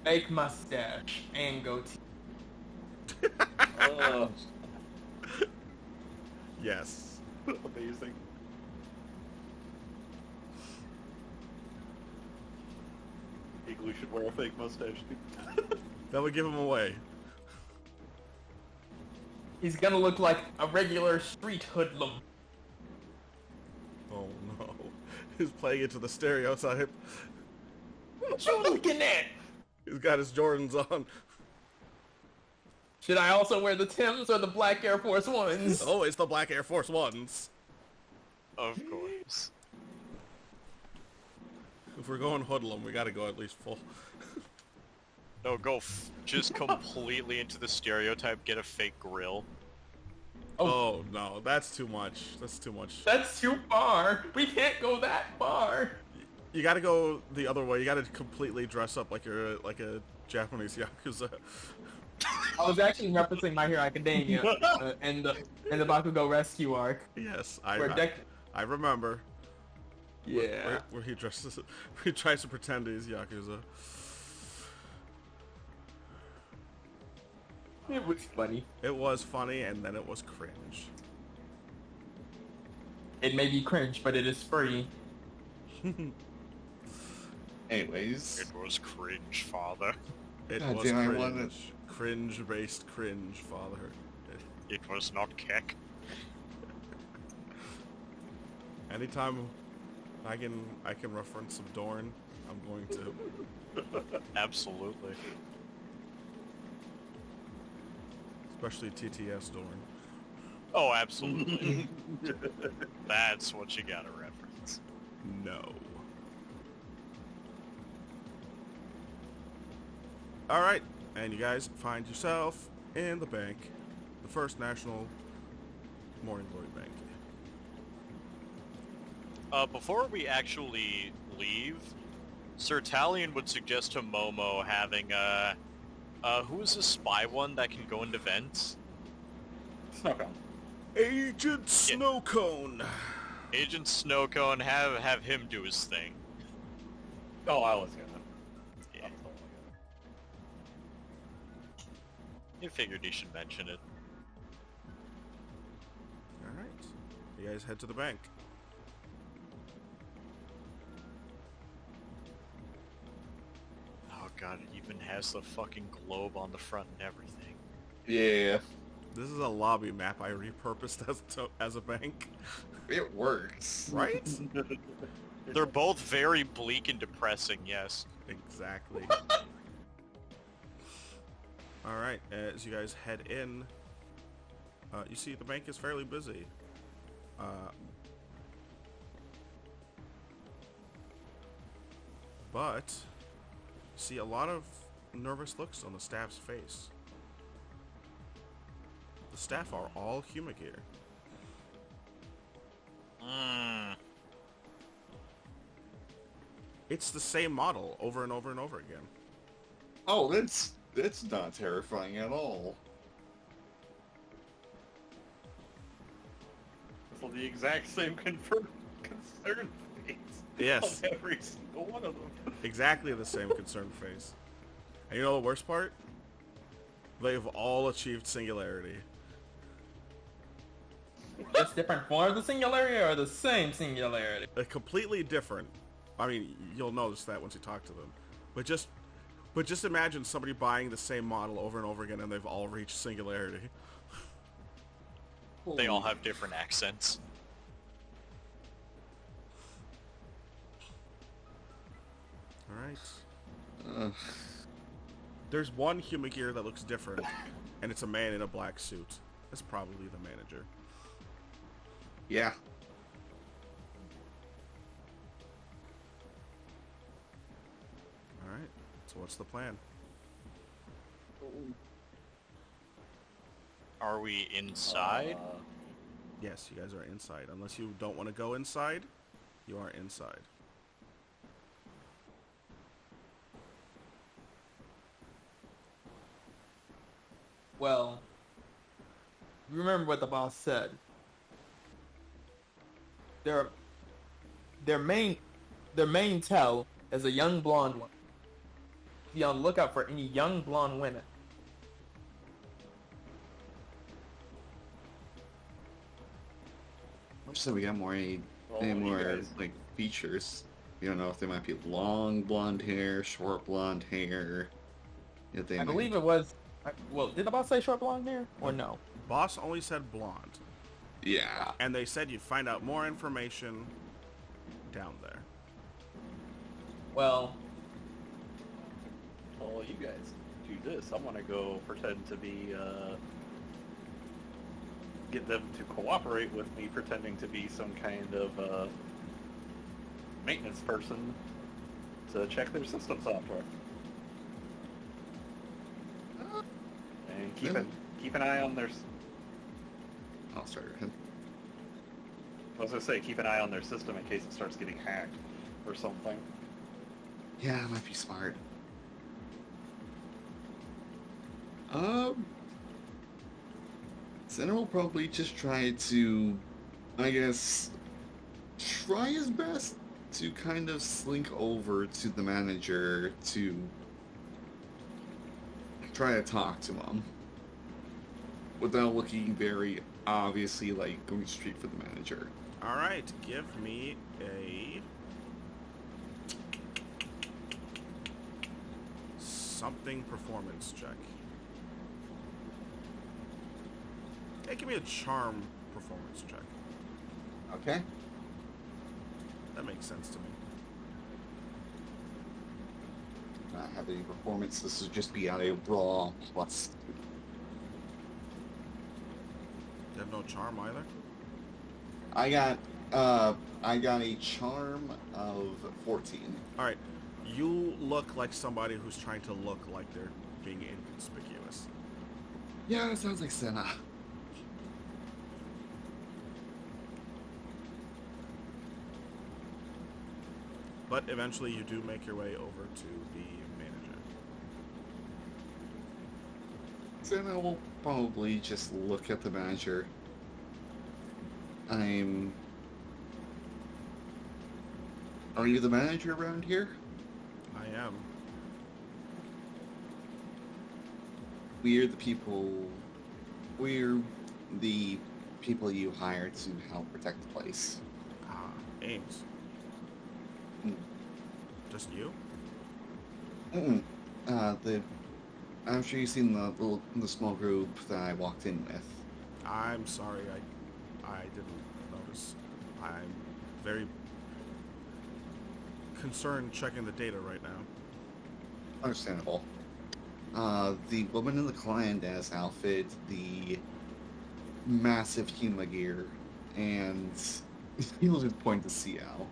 [SPEAKER 2] Fake mustache and goatee.
[SPEAKER 1] Yes.
[SPEAKER 5] Amazing. Igloo should wear a fake mustache too.
[SPEAKER 1] That would give him away.
[SPEAKER 2] He's gonna look like a regular street hoodlum.
[SPEAKER 1] Oh no. He's playing into the stereotype.
[SPEAKER 2] What you looking at?
[SPEAKER 1] He's got his Jordans on.
[SPEAKER 2] Should I also wear the Timbs or the black Air Force Ones?
[SPEAKER 1] Oh, it's the black Air Force Ones.
[SPEAKER 4] Of course.
[SPEAKER 1] If we're going hoodlum, we gotta go at least full.
[SPEAKER 4] No, go just completely into the stereotype, get a fake grill.
[SPEAKER 1] Oh no, that's too much. That's too much.
[SPEAKER 2] That's too far. We can't go that far.
[SPEAKER 1] You gotta go the other way. You gotta completely dress up like you're like a Japanese Yakuza.
[SPEAKER 2] I was actually referencing My Hero Academia and the Bakugo Rescue arc.
[SPEAKER 1] Yes, I remember.
[SPEAKER 2] Yeah.
[SPEAKER 1] Where he dresses, he tries to pretend he's Yakuza.
[SPEAKER 2] It was funny.
[SPEAKER 1] It was funny, and then it was cringe.
[SPEAKER 2] It may be cringe, but it is free.
[SPEAKER 3] Anyways,
[SPEAKER 4] It was cringe, father.
[SPEAKER 1] It
[SPEAKER 3] God
[SPEAKER 1] was
[SPEAKER 3] damn, I
[SPEAKER 1] cringe.
[SPEAKER 3] wanted-
[SPEAKER 1] Cringe-based cringe, father.
[SPEAKER 4] It was not keck.
[SPEAKER 1] Anytime I can reference some Dorn, I'm going to.
[SPEAKER 4] Absolutely.
[SPEAKER 1] Especially TTS Dorn.
[SPEAKER 4] Oh, absolutely. That's what you gotta reference.
[SPEAKER 1] No. All right, and you guys find yourself in the bank, the First National Morning Glory Bank.
[SPEAKER 4] Before we actually leave, Sir Talion would suggest to Momo having, who is the spy one that can go into vents?
[SPEAKER 5] Snowcone.
[SPEAKER 1] Agent Snowcone.
[SPEAKER 4] Agent Snowcone, have him do his thing.
[SPEAKER 5] Oh, I was gonna.
[SPEAKER 4] Yeah. You figured he should mention it.
[SPEAKER 1] All right, you guys head to the bank.
[SPEAKER 4] Oh god, it even has the fucking globe on the front and everything.
[SPEAKER 3] Yeah,
[SPEAKER 1] This is a lobby map I repurposed as a bank.
[SPEAKER 3] it works.
[SPEAKER 1] Right?
[SPEAKER 4] They're both very bleak and depressing, yes.
[SPEAKER 1] Exactly. All right, as you guys head in, you see the bank is fairly busy. But you see a lot of nervous looks on the staff's face. The staff are all Humagear. It's the same model over and over and over again.
[SPEAKER 3] Oh, that's not terrifying at all.
[SPEAKER 5] So the exact same concern face.
[SPEAKER 1] Yes.
[SPEAKER 5] On every single one of them.
[SPEAKER 1] Exactly the same concerned face. And you know the worst part? They've all achieved singularity.
[SPEAKER 2] Just different forms of singularity or the same singularity?
[SPEAKER 1] Completely different. I mean, you'll notice that once you talk to them. But just imagine somebody buying the same model over and over again and they've all reached singularity.
[SPEAKER 4] They all have different accents.
[SPEAKER 1] Alright. There's one Humagear that looks different, and it's a man in a black suit. That's probably the manager.
[SPEAKER 3] Yeah.
[SPEAKER 1] Alright, so what's the plan?
[SPEAKER 4] Are we inside?
[SPEAKER 1] Yes, you guys are inside. Unless you don't want to go inside, you are inside.
[SPEAKER 2] Well, remember what the boss said. Their main tell is a young blonde one. Be on the lookout for any young blonde women.
[SPEAKER 3] So we got any more like features. You don't know if they might be long blonde hair, short blonde hair. If they
[SPEAKER 2] I
[SPEAKER 3] might...
[SPEAKER 2] believe it was. Well, did the boss say short blonde hair or no?
[SPEAKER 1] Boss only said blonde.
[SPEAKER 3] Yeah.
[SPEAKER 1] And they said you'd find out more information down there.
[SPEAKER 2] Well,
[SPEAKER 5] Well, you guys do this. I'm gonna go pretend to be, get them to cooperate with me, pretending to be some kind of, maintenance person to check their system software. And keep an eye on their...
[SPEAKER 3] I'll start with him.
[SPEAKER 5] I was gonna say, keep an eye on their system in case it starts getting hacked or something.
[SPEAKER 3] Yeah, that might be smart. Center will probably just try to, I guess, try his best to kind of slink over to the manager to try to talk to him without looking very obviously like going straight for the manager.
[SPEAKER 1] Alright, give me a... something performance check. Hey, give me a charm performance check.
[SPEAKER 3] Okay.
[SPEAKER 1] That makes sense to me.
[SPEAKER 3] Not have any performance. This would just be on a raw plus.
[SPEAKER 1] You have no charm either?
[SPEAKER 3] I got a charm of 14.
[SPEAKER 1] Alright. You look like somebody who's trying to look like they're being inconspicuous.
[SPEAKER 3] Yeah, that sounds like Senna.
[SPEAKER 1] But eventually you do make your way over to the manager.
[SPEAKER 3] Senna will probably just look at the manager. Are you the manager around here?
[SPEAKER 1] I am.
[SPEAKER 3] We're the people. We're the people you hired to help protect the place.
[SPEAKER 1] Ah, A.I.M.S.
[SPEAKER 3] Mm.
[SPEAKER 1] Just you?
[SPEAKER 3] Mm-mm. I'm sure you've seen the small group that I walked in with.
[SPEAKER 1] I'm sorry, I didn't notice. I'm very concerned checking the data right now.
[SPEAKER 3] Understandable. The woman in the Clandestine outfit, the massive Huma gear, and he'll just point to CL.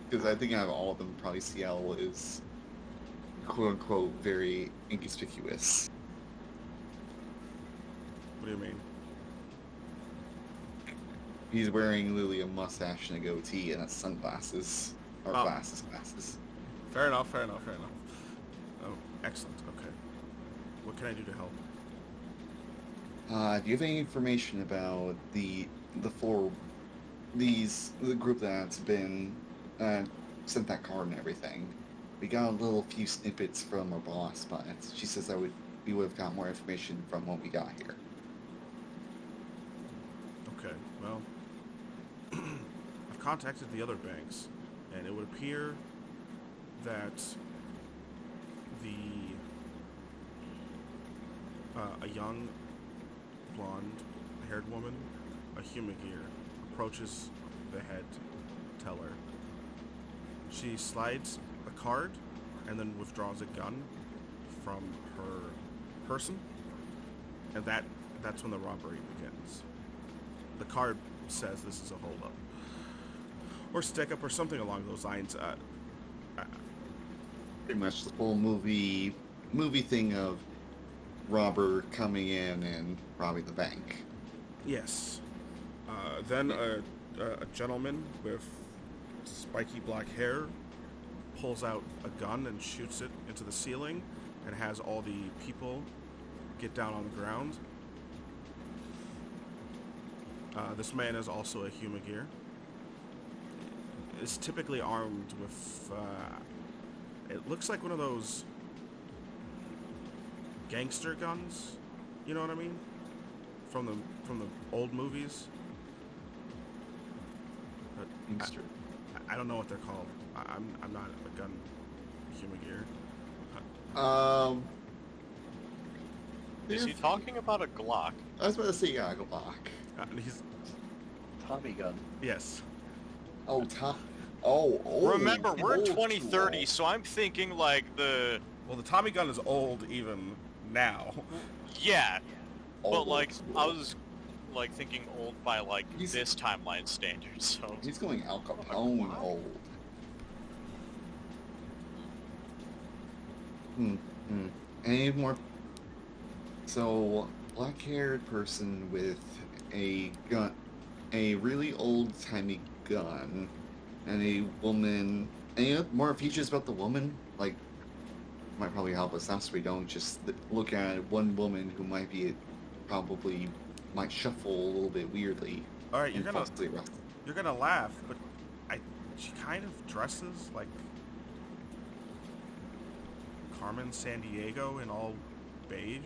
[SPEAKER 3] Because I think out of all of them, probably CL is quote unquote very inconspicuous.
[SPEAKER 1] What do you mean?
[SPEAKER 3] He's wearing literally a mustache and a goatee and sunglasses. Or
[SPEAKER 1] Oh.
[SPEAKER 3] glasses.
[SPEAKER 1] Fair enough. Oh, excellent. Okay. What can I do to help?
[SPEAKER 3] Do you have any information about the group that's been sent that card and everything? We got a little few snippets from our boss, but she says we would have got more information from what we got here.
[SPEAKER 1] Okay, well, I've contacted the other banks, and it would appear that a young, blonde-haired woman, a Humagir, approaches the head teller. She slides a card and then withdraws a gun from her person, and that's when the robbery begins. The card says this is a holdup or stick up or something along those lines.
[SPEAKER 3] Pretty much the whole movie thing of robber coming in and robbing the bank.
[SPEAKER 1] Yes. Then a gentleman with spiky black hair pulls out a gun and shoots it into the ceiling and has all the people get down on the ground. This man is also a Humagir. Is typically armed with, it looks like one of those gangster guns. You know what I mean? From the old movies. But
[SPEAKER 3] Gangster.
[SPEAKER 1] I don't know what they're called. I'm not a gun Humagir.
[SPEAKER 4] Is he talking about a Glock?
[SPEAKER 3] I was about to say, yeah, Glock.
[SPEAKER 1] He's
[SPEAKER 5] Tommy gun.
[SPEAKER 1] yes.
[SPEAKER 3] Oh, oh.
[SPEAKER 4] Remember, we're in
[SPEAKER 3] old
[SPEAKER 4] 2030,
[SPEAKER 3] school.
[SPEAKER 4] so I'm thinking like the...
[SPEAKER 1] Well, the Tommy gun is old even now.
[SPEAKER 4] Yeah,
[SPEAKER 3] Old
[SPEAKER 4] but like,
[SPEAKER 3] school.
[SPEAKER 4] I was like thinking old by like
[SPEAKER 3] He's-
[SPEAKER 4] this timeline standard, so...
[SPEAKER 3] He's going Al Capone old. Any more? So, black-haired person with a gun, a really old-timey gun, and a woman. Any more features about the woman? Like, might probably help us out so we don't just look at one woman who probably might shuffle a little bit weirdly.
[SPEAKER 1] All right,
[SPEAKER 3] and possibly arrest.
[SPEAKER 1] you're gonna laugh, but she kind of dresses like Carmen San Diego in all beige.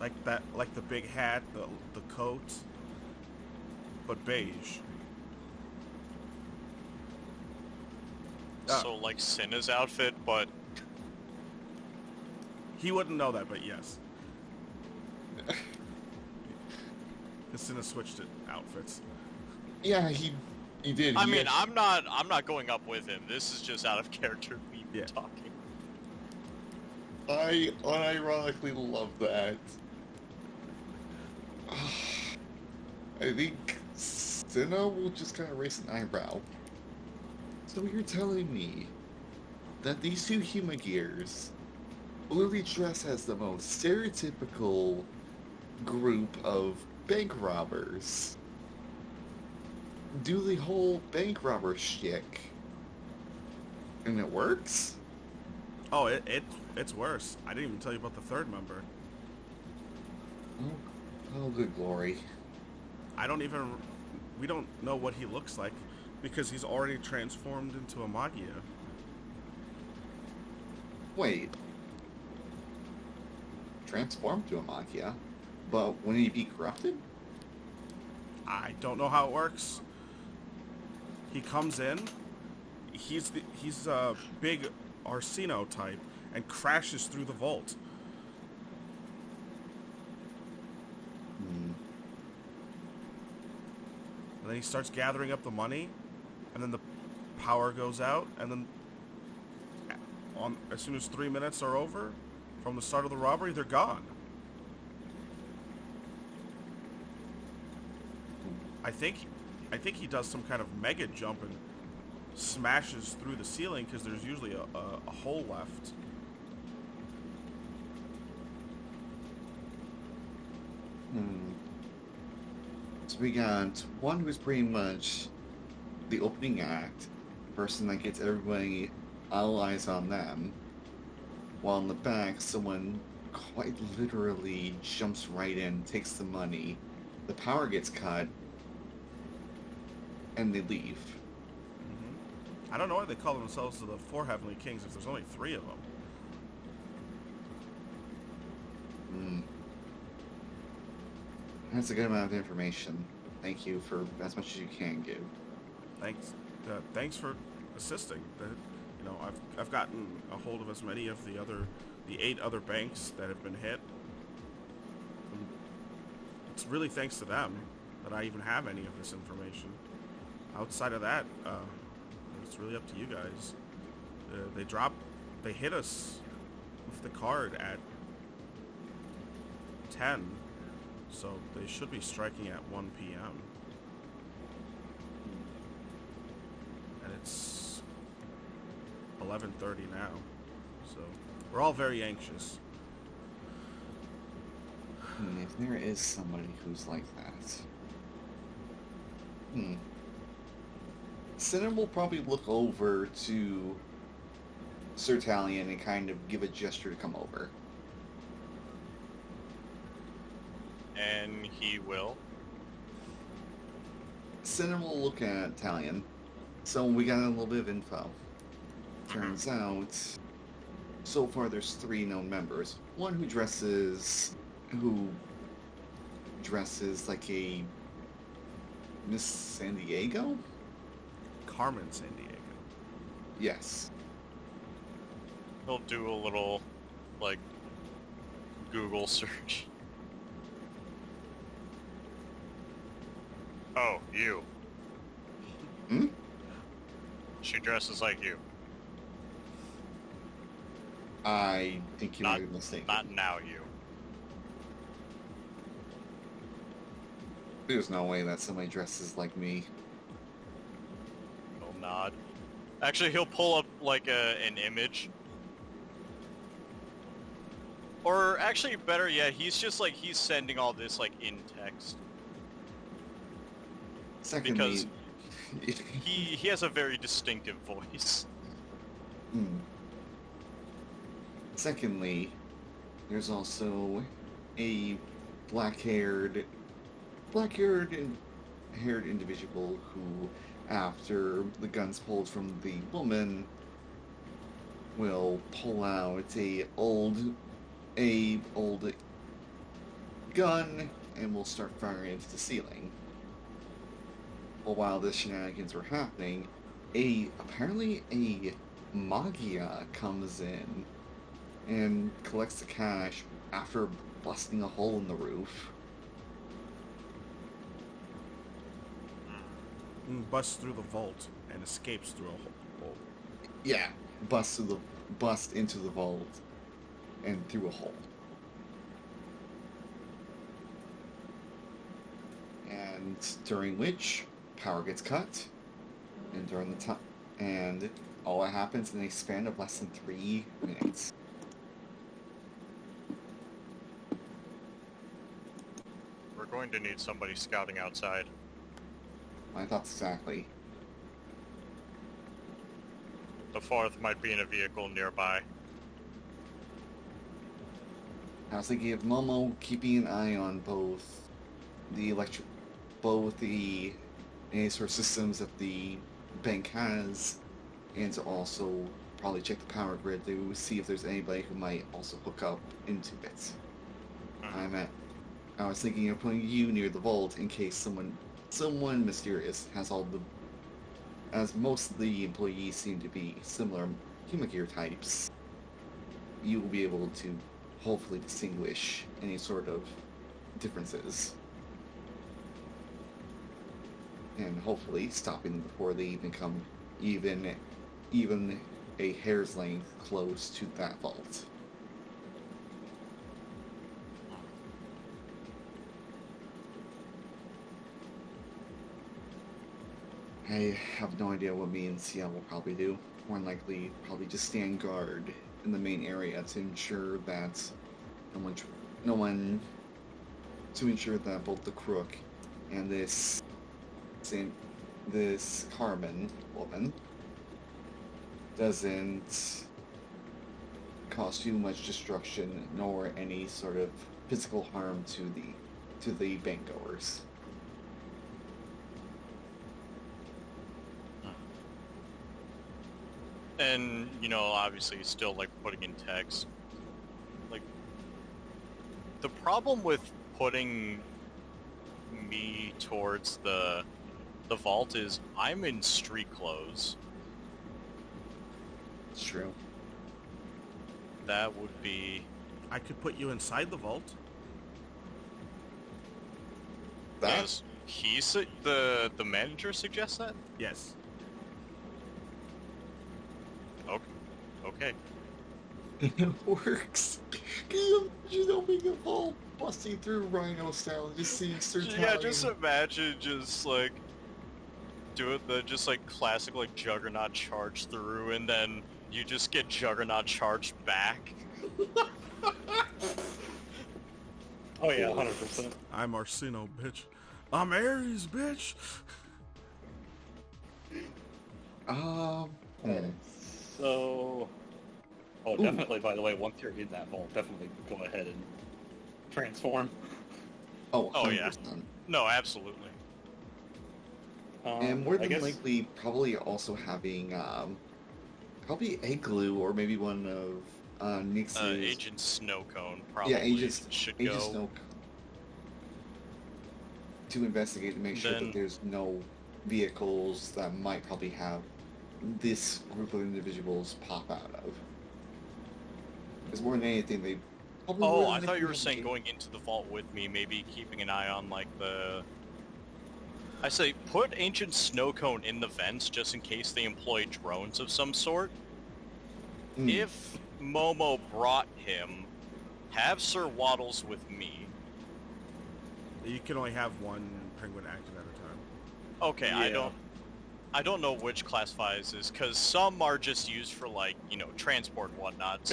[SPEAKER 1] Like that, like the big hat, the coat, but beige.
[SPEAKER 4] So like Cinna's outfit, but
[SPEAKER 1] He wouldn't know that, but yes. Cinna switched outfits.
[SPEAKER 3] Yeah, he did.
[SPEAKER 4] I
[SPEAKER 3] He
[SPEAKER 4] mean,
[SPEAKER 3] actually-
[SPEAKER 4] I'm not going up with him. This is just out of character me
[SPEAKER 1] Yeah.
[SPEAKER 4] talking.
[SPEAKER 3] I unironically love that. I think Senna will just kind of raise an eyebrow. So you're telling me that these two Humagears literally dress as the most stereotypical group of bank robbers, do the whole bank robber shtick, and it works?
[SPEAKER 1] Oh, it's worse. I didn't even tell you about the third member.
[SPEAKER 3] Oh, good glory.
[SPEAKER 1] We don't know what he looks like because he's already transformed into a Magia.
[SPEAKER 3] Wait. Transformed to a Magia? But wouldn't he be corrupted?
[SPEAKER 1] I don't know how it works. He comes in, he's a big Arsino type and crashes through the vault.
[SPEAKER 3] Hmm.
[SPEAKER 1] And then he starts gathering up the money, and then the power goes out, and then as soon as 3 minutes are over from the start of the robbery, they're gone. I think he does some kind of mega jump and smashes through the ceiling because there's usually a hole left.
[SPEAKER 3] So we got one who's pretty much the opening act, the person that gets everybody all eyes on them, while in the back, someone quite literally jumps right in, takes the money, the power gets cut, and they leave.
[SPEAKER 1] I don't know why they call themselves the Four Heavenly Kings if there's only 3 of them.
[SPEAKER 3] That's a good amount of information. Thank you for as much as you can give.
[SPEAKER 1] Thanks for assisting. I've gotten a hold of as many of the 8 other banks that have been hit. And it's really thanks to them that I even have any of this information. Outside of that, it's really up to you guys. They hit us with the card at 10, so they should be striking at 1 p.m. And it's 11:30 now, so we're all very anxious.
[SPEAKER 3] If there is somebody who's like that, Cinnamon will probably look over to Sir Talion and kind of give a gesture to come over.
[SPEAKER 4] And he will.
[SPEAKER 3] Cinnamon will look at Talion. So we got a little bit of info. Turns out, so far there's 3 known members. One who dresses like a Miss San Diego?
[SPEAKER 1] Carmen San Diego.
[SPEAKER 3] Yes.
[SPEAKER 4] He'll do a little, like, Google search. Oh, you. She dresses like you.
[SPEAKER 3] I think you might be mistaken.
[SPEAKER 4] Not now, you.
[SPEAKER 3] There's no way that somebody dresses like me.
[SPEAKER 4] He'll nod. Actually, he'll pull up, like, an image. Or, actually, better yet, he's just, like, he's sending all this, like, in text.
[SPEAKER 3] Secondly,
[SPEAKER 4] Because he has a very distinctive voice.
[SPEAKER 3] Secondly, there's also a black-haired individual who, after the gun's pulled from the woman, will pull out a old gun and will start firing into the ceiling. Well, while the shenanigans were happening, apparently a Magia comes in and collects the cash after busting a hole in the roof.
[SPEAKER 1] Busts through the vault and escapes through a hole.
[SPEAKER 3] Yeah, bust into the vault and through a hole. And and during which power gets cut, and during the time, and all that happens in a span of less than 3 minutes.
[SPEAKER 4] We're going to need somebody scouting outside.
[SPEAKER 3] My thoughts exactly.
[SPEAKER 4] The fourth might be in a vehicle nearby.
[SPEAKER 3] I was thinking of Momo keeping an eye on both the any sort of systems that the bank has, and to also probably check the power grid to see if there's anybody who might also hook up into it. I was thinking of putting you near the vault in case someone mysterious has as most of the employees seem to be similar human gear types. You will be able to hopefully distinguish any sort of differences. And hopefully stopping them before they even come even a hair's length close to that vault. I have no idea what me and CL will probably do. More than likely, probably just stand guard in the main area to ensure that to ensure that both the crook and this Kamen woman doesn't cause too much destruction nor any sort of physical harm to the bank goers.
[SPEAKER 4] And, obviously still, putting in text. The problem with putting me towards the vault is I'm in street clothes.
[SPEAKER 3] It's true.
[SPEAKER 4] That would be...
[SPEAKER 1] I could put you inside the vault.
[SPEAKER 4] Does the manager suggest that?
[SPEAKER 1] Yes.
[SPEAKER 4] Okay.
[SPEAKER 3] It works. Can you imagine opening a vault, busting through Rhino style, and just seeing Sir
[SPEAKER 4] Yeah, just imagine just do it just classic Juggernaut charge through, and then you just get Juggernaut charged back.
[SPEAKER 5] Oh yeah, 100%.
[SPEAKER 1] I'm Arsino, bitch. I'm Ares, bitch.
[SPEAKER 5] So, definitely. By the way, once you're in that vault, definitely go ahead and transform.
[SPEAKER 3] Oh, 100%.
[SPEAKER 4] Oh, yeah. No, absolutely.
[SPEAKER 3] And more than likely, probably also having probably egg glue or maybe one of Nix's
[SPEAKER 4] Agent Snowcone probably should
[SPEAKER 3] Agent
[SPEAKER 4] go.
[SPEAKER 3] Snow to investigate to make sure that there's no vehicles that might probably have this group of individuals pop out of. Because more than anything, they probably...
[SPEAKER 4] Oh, I thought you were saying going into the vault with me, maybe keeping an eye on, I say, put Ancient Snowcone in the vents just in case they employ drones of some sort. If Momo brought him, have Sir Waddles with me.
[SPEAKER 1] You can only have one penguin active at a time.
[SPEAKER 4] Okay, yeah. I don't know which classifies is, because some are just used for, transport and whatnot.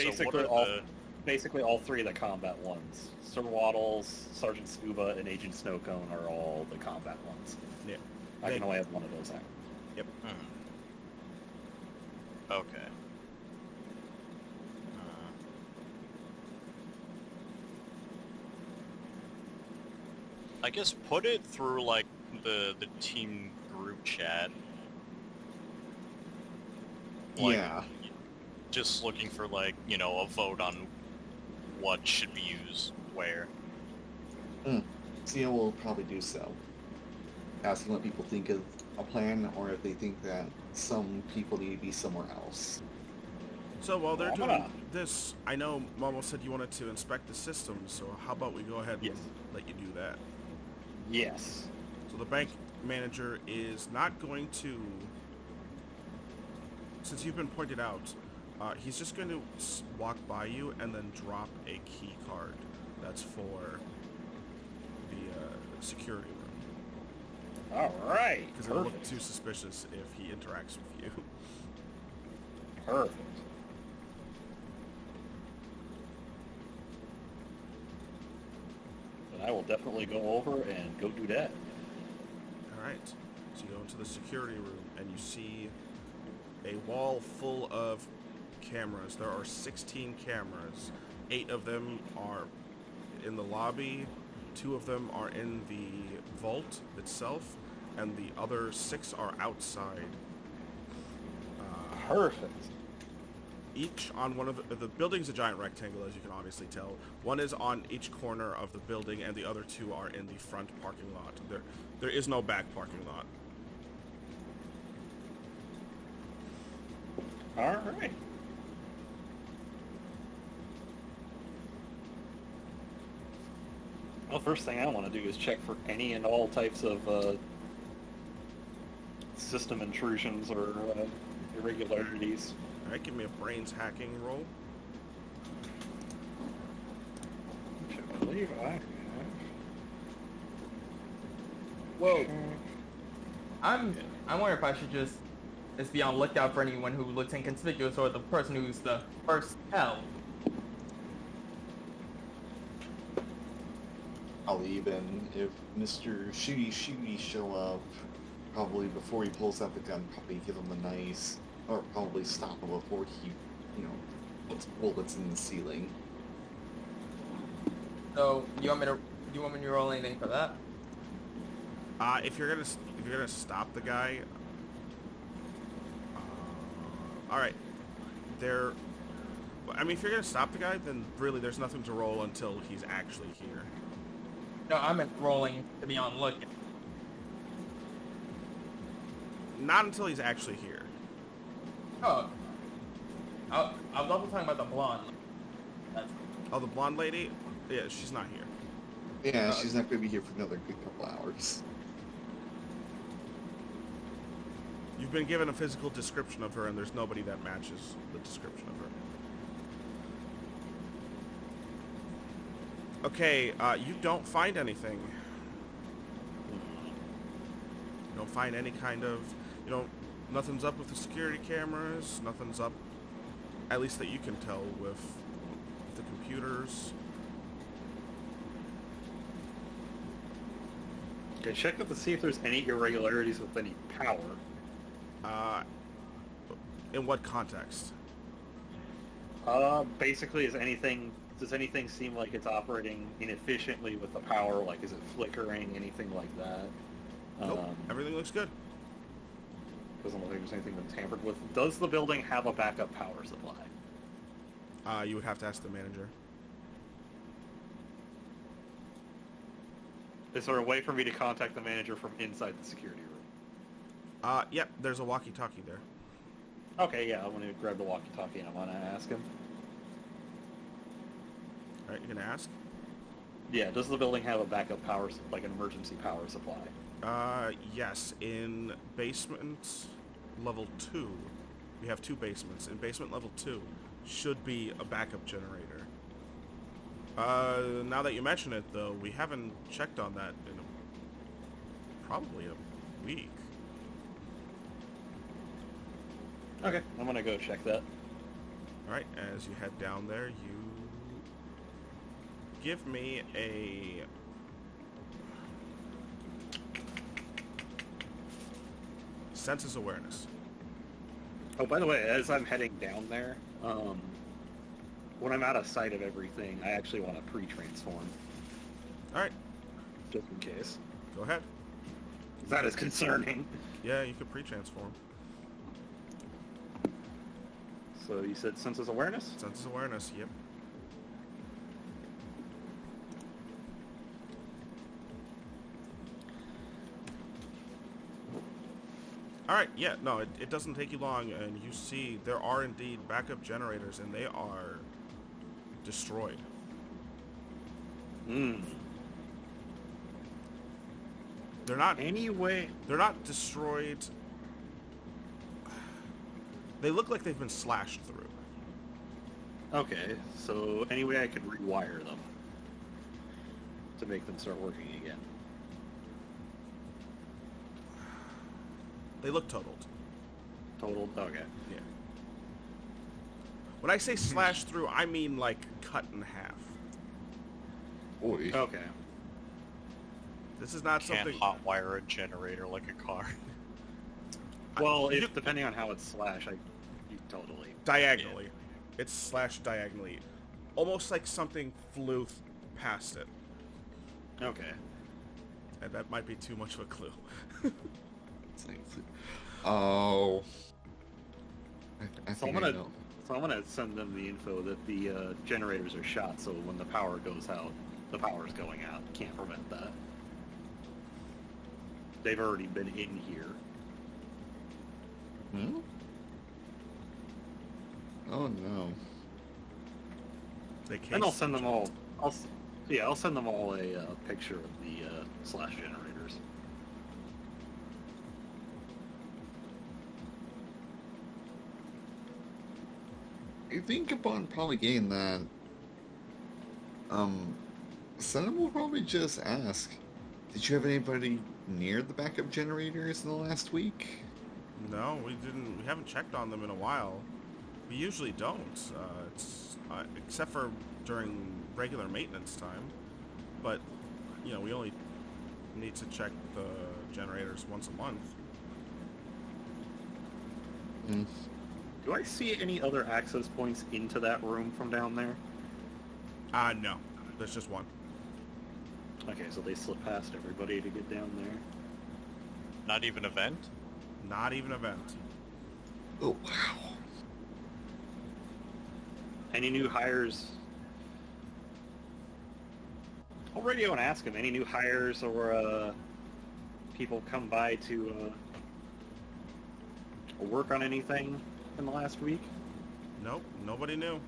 [SPEAKER 5] Basically all three of the combat ones. Sir Waddles, Sergeant Scuba, and Agent Snowcone are all the combat ones.
[SPEAKER 1] Yeah.
[SPEAKER 5] I can only have one of those out.
[SPEAKER 1] Yep.
[SPEAKER 4] Okay. I guess put it through, the team group chat.
[SPEAKER 3] Yeah.
[SPEAKER 4] Just looking for, a vote on what should be used where.
[SPEAKER 3] Sia will probably do so. Asking what people think of a plan, or if they think that some people need to be somewhere else.
[SPEAKER 1] So while they're doing this, I know Momo said you wanted to inspect the system, so how about we go ahead and let you do that?
[SPEAKER 5] Yes.
[SPEAKER 1] So the bank manager is not going to, since you've been pointed out, he's just going to walk by you and then drop a key card that's for the security room.
[SPEAKER 5] All right.
[SPEAKER 1] Because it'll look
[SPEAKER 5] Perfect.
[SPEAKER 1] too suspicious if he interacts with you.
[SPEAKER 5] Perfect. Then I will definitely go over and go do that.
[SPEAKER 1] Alright. So you go into the security room and you see a wall full of cameras. There are 16 cameras. 8 of them are in the lobby. 2 of them are in the vault itself. And the other 6 are outside.
[SPEAKER 5] Perfect.
[SPEAKER 1] Each on one of the building's a giant rectangle, as you can obviously tell. One is on each corner of the building, and the other 2 are in the front parking lot. There is no back parking lot.
[SPEAKER 5] All right. Well, first thing I want to do is check for any and all types of system intrusions or irregularities.
[SPEAKER 1] Alright, give me a brains hacking roll.
[SPEAKER 5] Which I believe I have.
[SPEAKER 2] Whoa. I wonder if I should just be on lookout for anyone who looks inconspicuous or the person who's the first hell.
[SPEAKER 3] I'll even, if Mr. Shooty show up, probably before he pulls out the gun, probably give him a nice, or probably stop him before he, puts bullets in the ceiling.
[SPEAKER 2] So you want me to roll anything for that?
[SPEAKER 1] If you're gonna stop the guy, all right. I mean, if you're gonna stop the guy, then really there's nothing to roll until he's actually here.
[SPEAKER 2] No, I meant rolling to be on lookout.
[SPEAKER 1] Not until he's actually here.
[SPEAKER 2] Oh. I was also talking about the blonde. That's
[SPEAKER 1] Oh, the blonde lady? Yeah, she's not here.
[SPEAKER 3] Yeah, she's not going to be here for another good couple hours.
[SPEAKER 1] You've been given a physical description of her, and there's nobody that matches the description of her. Okay, you don't find anything. You don't find any kind of... Nothing's up with the security cameras. Nothing's up, at least that you can tell, with the computers.
[SPEAKER 5] Okay, check up to see if there's any irregularities with any power.
[SPEAKER 1] In what context?
[SPEAKER 5] Basically, does anything seem like it's operating inefficiently with the power? Like, is it flickering, anything like that?
[SPEAKER 1] Nope, everything looks good.
[SPEAKER 5] Doesn't look like there's anything been tampered with. Does the building have a backup power supply?
[SPEAKER 1] You would have to ask the manager.
[SPEAKER 5] Is there a way for me to contact the manager from inside the security room?
[SPEAKER 1] Yep, there's a walkie-talkie there.
[SPEAKER 5] Okay, yeah, I'm going to grab the walkie-talkie and I'm going to ask him.
[SPEAKER 1] Alright, you're gonna ask?
[SPEAKER 5] Yeah, does the building have a backup power, like an emergency power supply?
[SPEAKER 1] Yes, in basement level 2, we have 2 basements. In basement level 2 should be a backup generator. Now that you mention it, though, we haven't checked on that in probably a week.
[SPEAKER 5] Okay, I'm gonna go check that.
[SPEAKER 1] Alright, as you head down there, you give me a... senses awareness.
[SPEAKER 5] Oh, by the way, as I'm heading down there, when I'm out of sight of everything, I actually want to pre-transform.
[SPEAKER 1] Alright,
[SPEAKER 5] Just in case.
[SPEAKER 1] go ahead.
[SPEAKER 5] That is concerning.
[SPEAKER 1] Yeah, you could pre-transform.
[SPEAKER 5] So you said senses awareness?
[SPEAKER 1] Senses awareness, yep. Alright, yeah, no, it doesn't take you long, and you see there are indeed backup generators, and they are destroyed. They're not...
[SPEAKER 5] Anyway...
[SPEAKER 1] They're not destroyed... They look like they've been slashed through.
[SPEAKER 5] Okay, so any way I could rewire them to make them start working again?
[SPEAKER 1] They look totaled.
[SPEAKER 5] Totaled? Okay.
[SPEAKER 1] Yeah. When I say slash through, I mean like cut in half.
[SPEAKER 3] Oy.
[SPEAKER 5] Okay.
[SPEAKER 1] This is not
[SPEAKER 4] Can't
[SPEAKER 1] something.
[SPEAKER 4] hotwire a generator like a car.
[SPEAKER 5] Well,
[SPEAKER 1] You-
[SPEAKER 5] depending on how it's slash, you totally.
[SPEAKER 1] Diagonally. It's slash diagonally. Almost like something flew past it.
[SPEAKER 5] Okay.
[SPEAKER 1] And that might be too much of a clue.
[SPEAKER 3] Oh. I
[SPEAKER 5] So I'm
[SPEAKER 3] think I
[SPEAKER 5] gonna,
[SPEAKER 3] know.
[SPEAKER 5] so I'm gonna send them the info that the generators are shot. So when the power goes out, the power's going out. Can't prevent that. They've already been in here.
[SPEAKER 3] Hmm? Oh no.
[SPEAKER 1] They
[SPEAKER 5] And I'll
[SPEAKER 1] cased
[SPEAKER 5] send
[SPEAKER 1] the
[SPEAKER 5] them all. I'll send them all a picture of the slash generators.
[SPEAKER 3] I think upon probably getting that, Senna will probably just ask, did you have anybody near the backup generators in the last week?
[SPEAKER 1] No, we didn't. We haven't checked on them in a while. We usually don't. It's except for during regular maintenance time. But you know, we only need to check the generators once a month.
[SPEAKER 3] Mm.
[SPEAKER 5] Do I see any other access points into that room from down there?
[SPEAKER 1] No. There's just one.
[SPEAKER 5] Okay, so they slip past everybody to get down there.
[SPEAKER 4] Not even a vent?
[SPEAKER 1] Not even a vent.
[SPEAKER 3] Oh wow.
[SPEAKER 5] Any new hires? I'll radio and ask them. Any new hires or people come by to work on anything in the last week?
[SPEAKER 1] Nope. Nobody new.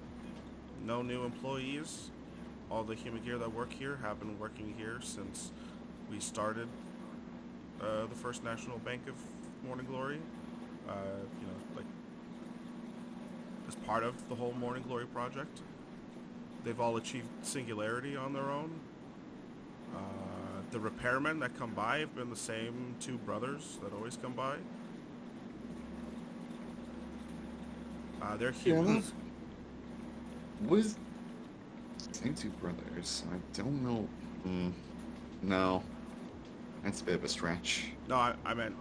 [SPEAKER 1] No new employees. All the human gear that work here have been working here since we started the First National Bank of Morning Glory. You know, like as part of the whole Morning Glory project. They've all achieved singularity on their own. The repairmen that come by have been the same two brothers that always come by. They're humans.
[SPEAKER 3] Was same two brothers? I don't know. No, that's a bit of a stretch.
[SPEAKER 1] No, I meant.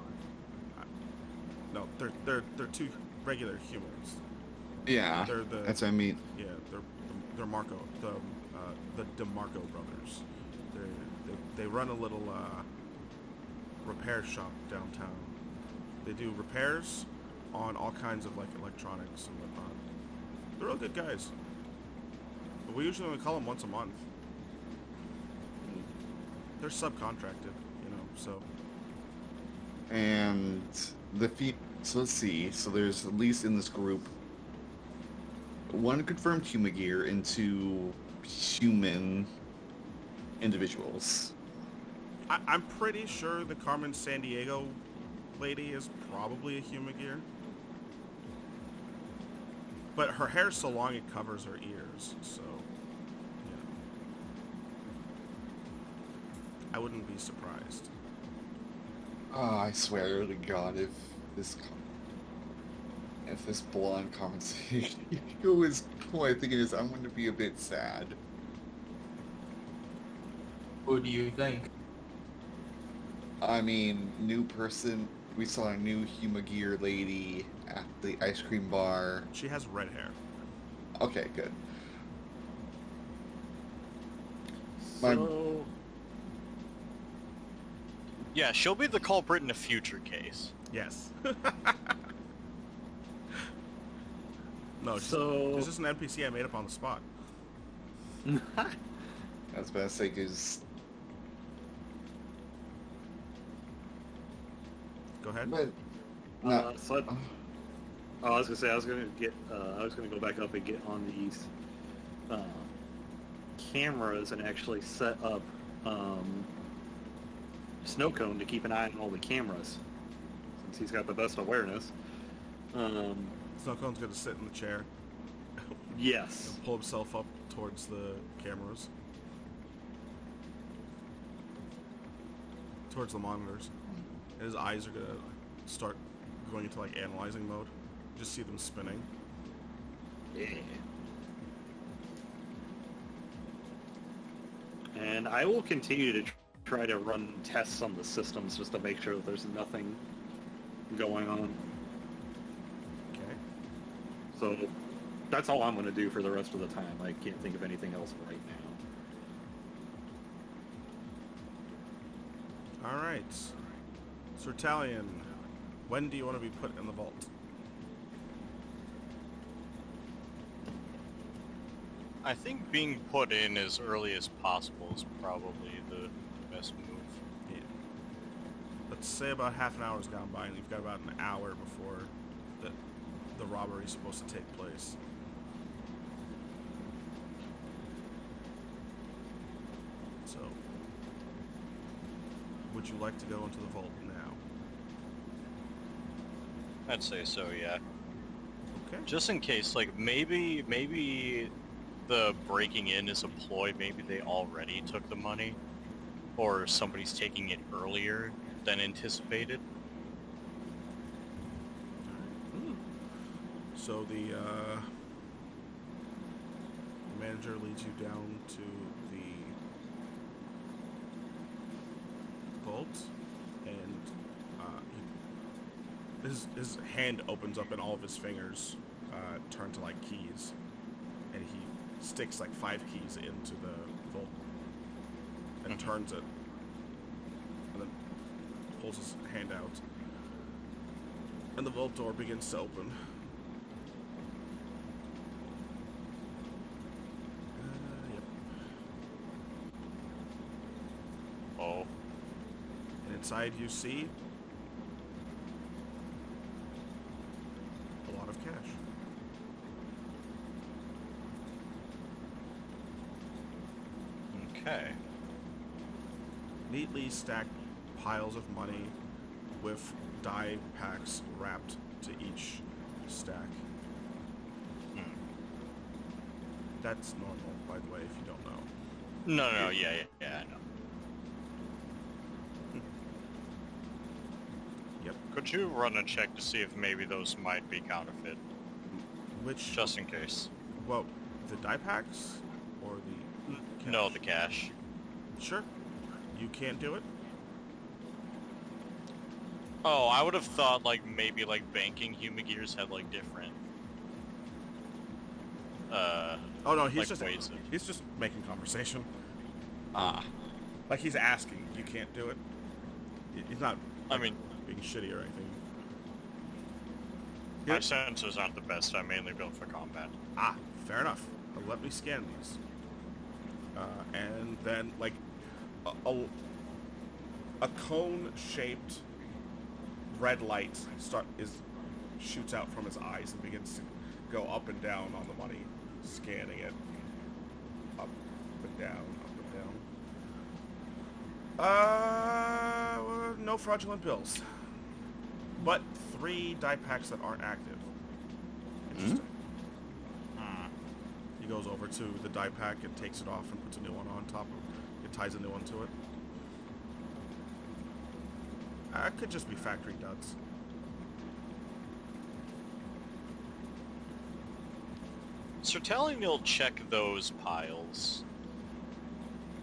[SPEAKER 1] No, they're two regular humans.
[SPEAKER 3] Yeah,
[SPEAKER 1] They're the
[SPEAKER 3] that's what I mean.
[SPEAKER 1] yeah they're Marco the DeMarco brothers. They run a little repair shop downtown. They do repairs on all kinds of like electronics and whatnot. They're real good guys. But we usually only call them once a month. They're subcontracted, you know, so.
[SPEAKER 3] And so let's see. So there's at least in this group one confirmed human gear and two human individuals.
[SPEAKER 1] I'm pretty sure the Carmen San Diego lady is probably a human gear. But her hair's so long it covers her ears, so yeah. I wouldn't be surprised.
[SPEAKER 3] Oh, I swear to God, if this blonde conversation is who I think it is, I'm going to be a bit sad.
[SPEAKER 2] Who do you think?
[SPEAKER 3] I mean, new person. We saw a new Humagear lady at the ice cream bar.
[SPEAKER 1] She has red hair.
[SPEAKER 3] Okay, good.
[SPEAKER 5] So,
[SPEAKER 4] Yeah, she'll be the culprit in a future case.
[SPEAKER 1] Yes. No,
[SPEAKER 5] So-
[SPEAKER 1] this is an NPC I made up on the spot.
[SPEAKER 3] I was about to say, because...
[SPEAKER 1] Go ahead.
[SPEAKER 3] But... No,
[SPEAKER 5] I was gonna say I was gonna go back up and get on these cameras and actually set up snow cone to keep an eye on all the cameras, since he's got the best awareness.
[SPEAKER 1] Snowcone's going to sit in the chair
[SPEAKER 5] Yes.
[SPEAKER 1] and pull himself up towards the cameras. Towards the monitors. And his eyes are going to start going into like analyzing mode. Just see them spinning.
[SPEAKER 5] Yeah. And I will continue to try to run tests on the systems just to make sure that there's nothing going on.
[SPEAKER 1] Okay.
[SPEAKER 5] So that's all I'm going to do for the rest of the time. I can't think of anything else right now.
[SPEAKER 1] All right. Sir Talion, when do you want to be put in the vault?
[SPEAKER 4] I think being put in as early as possible is probably the best move.
[SPEAKER 1] Yeah. Let's say about half an hour's gone by, and you've got about an hour before the robbery is supposed to take place. So, would you like to go into the vault now?
[SPEAKER 4] I'd say so, yeah.
[SPEAKER 1] Okay.
[SPEAKER 4] Just in case, like, maybe the breaking in is a ploy, maybe they already took the money, or somebody's taking it earlier than anticipated.
[SPEAKER 1] So the manager leads you down to the vault, and his hand opens up, and all of his fingers turn to like keys, and he sticks like 5 keys into the vault and turns it, and then pulls his hand out, and the vault door begins to open. Yep.
[SPEAKER 4] Oh.
[SPEAKER 1] And inside you see a lot of cash.
[SPEAKER 4] Okay.
[SPEAKER 1] Neatly stacked piles of money with die packs wrapped to each stack. That's normal, by the way, if you don't know.
[SPEAKER 4] No, yeah, I know.
[SPEAKER 1] Yep.
[SPEAKER 4] Could you run a check to see if maybe those might be counterfeit?
[SPEAKER 1] Which,
[SPEAKER 4] Just in case.
[SPEAKER 1] well, the die packs or the cash?
[SPEAKER 4] No, the cash.
[SPEAKER 1] Sure. You can't do it?
[SPEAKER 4] Oh, I would have thought, like, maybe, like, banking Human Gears had, like, different...
[SPEAKER 1] Oh no, he's
[SPEAKER 4] like,
[SPEAKER 1] just
[SPEAKER 4] ways of...
[SPEAKER 1] he's just making conversation.
[SPEAKER 4] Ah.
[SPEAKER 1] Like he's asking, you can't do it. He's not.
[SPEAKER 4] I mean,
[SPEAKER 1] being shitty or anything.
[SPEAKER 4] my sensors aren't the best. I'm mainly built for combat.
[SPEAKER 1] Ah, fair enough. Let me scan these. And then, like, a cone-shaped red light shoots out from his eyes and begins to go up and down on the money, scanning it. Up and down, up and down. No fraudulent bills. But 3 die packs that aren't active. Interesting. He goes over to the die pack and takes it off and puts a new one on top of it. It ties a new one to it. It could just be factory duds.
[SPEAKER 4] So telling you'll check those piles.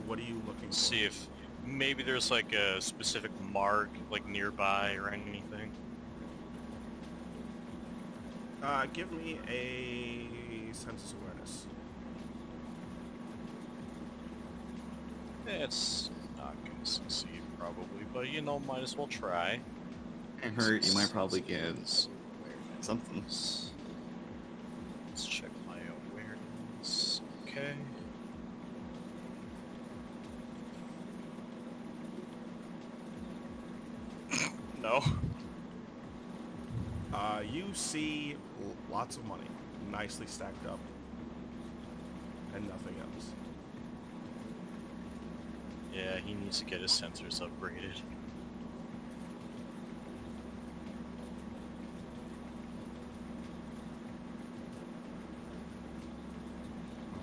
[SPEAKER 1] What are you looking for?
[SPEAKER 4] See if maybe there's like a specific mark like nearby or anything.
[SPEAKER 1] Give me a census awareness.
[SPEAKER 4] It's not gonna succeed probably, but you know, might as well try.
[SPEAKER 3] Can't hurt, you might probably get something.
[SPEAKER 4] Let's check my awareness. Okay. No.
[SPEAKER 1] You see lots of money, nicely stacked up, and nothing else.
[SPEAKER 4] Yeah, he needs to get his sensors upgraded.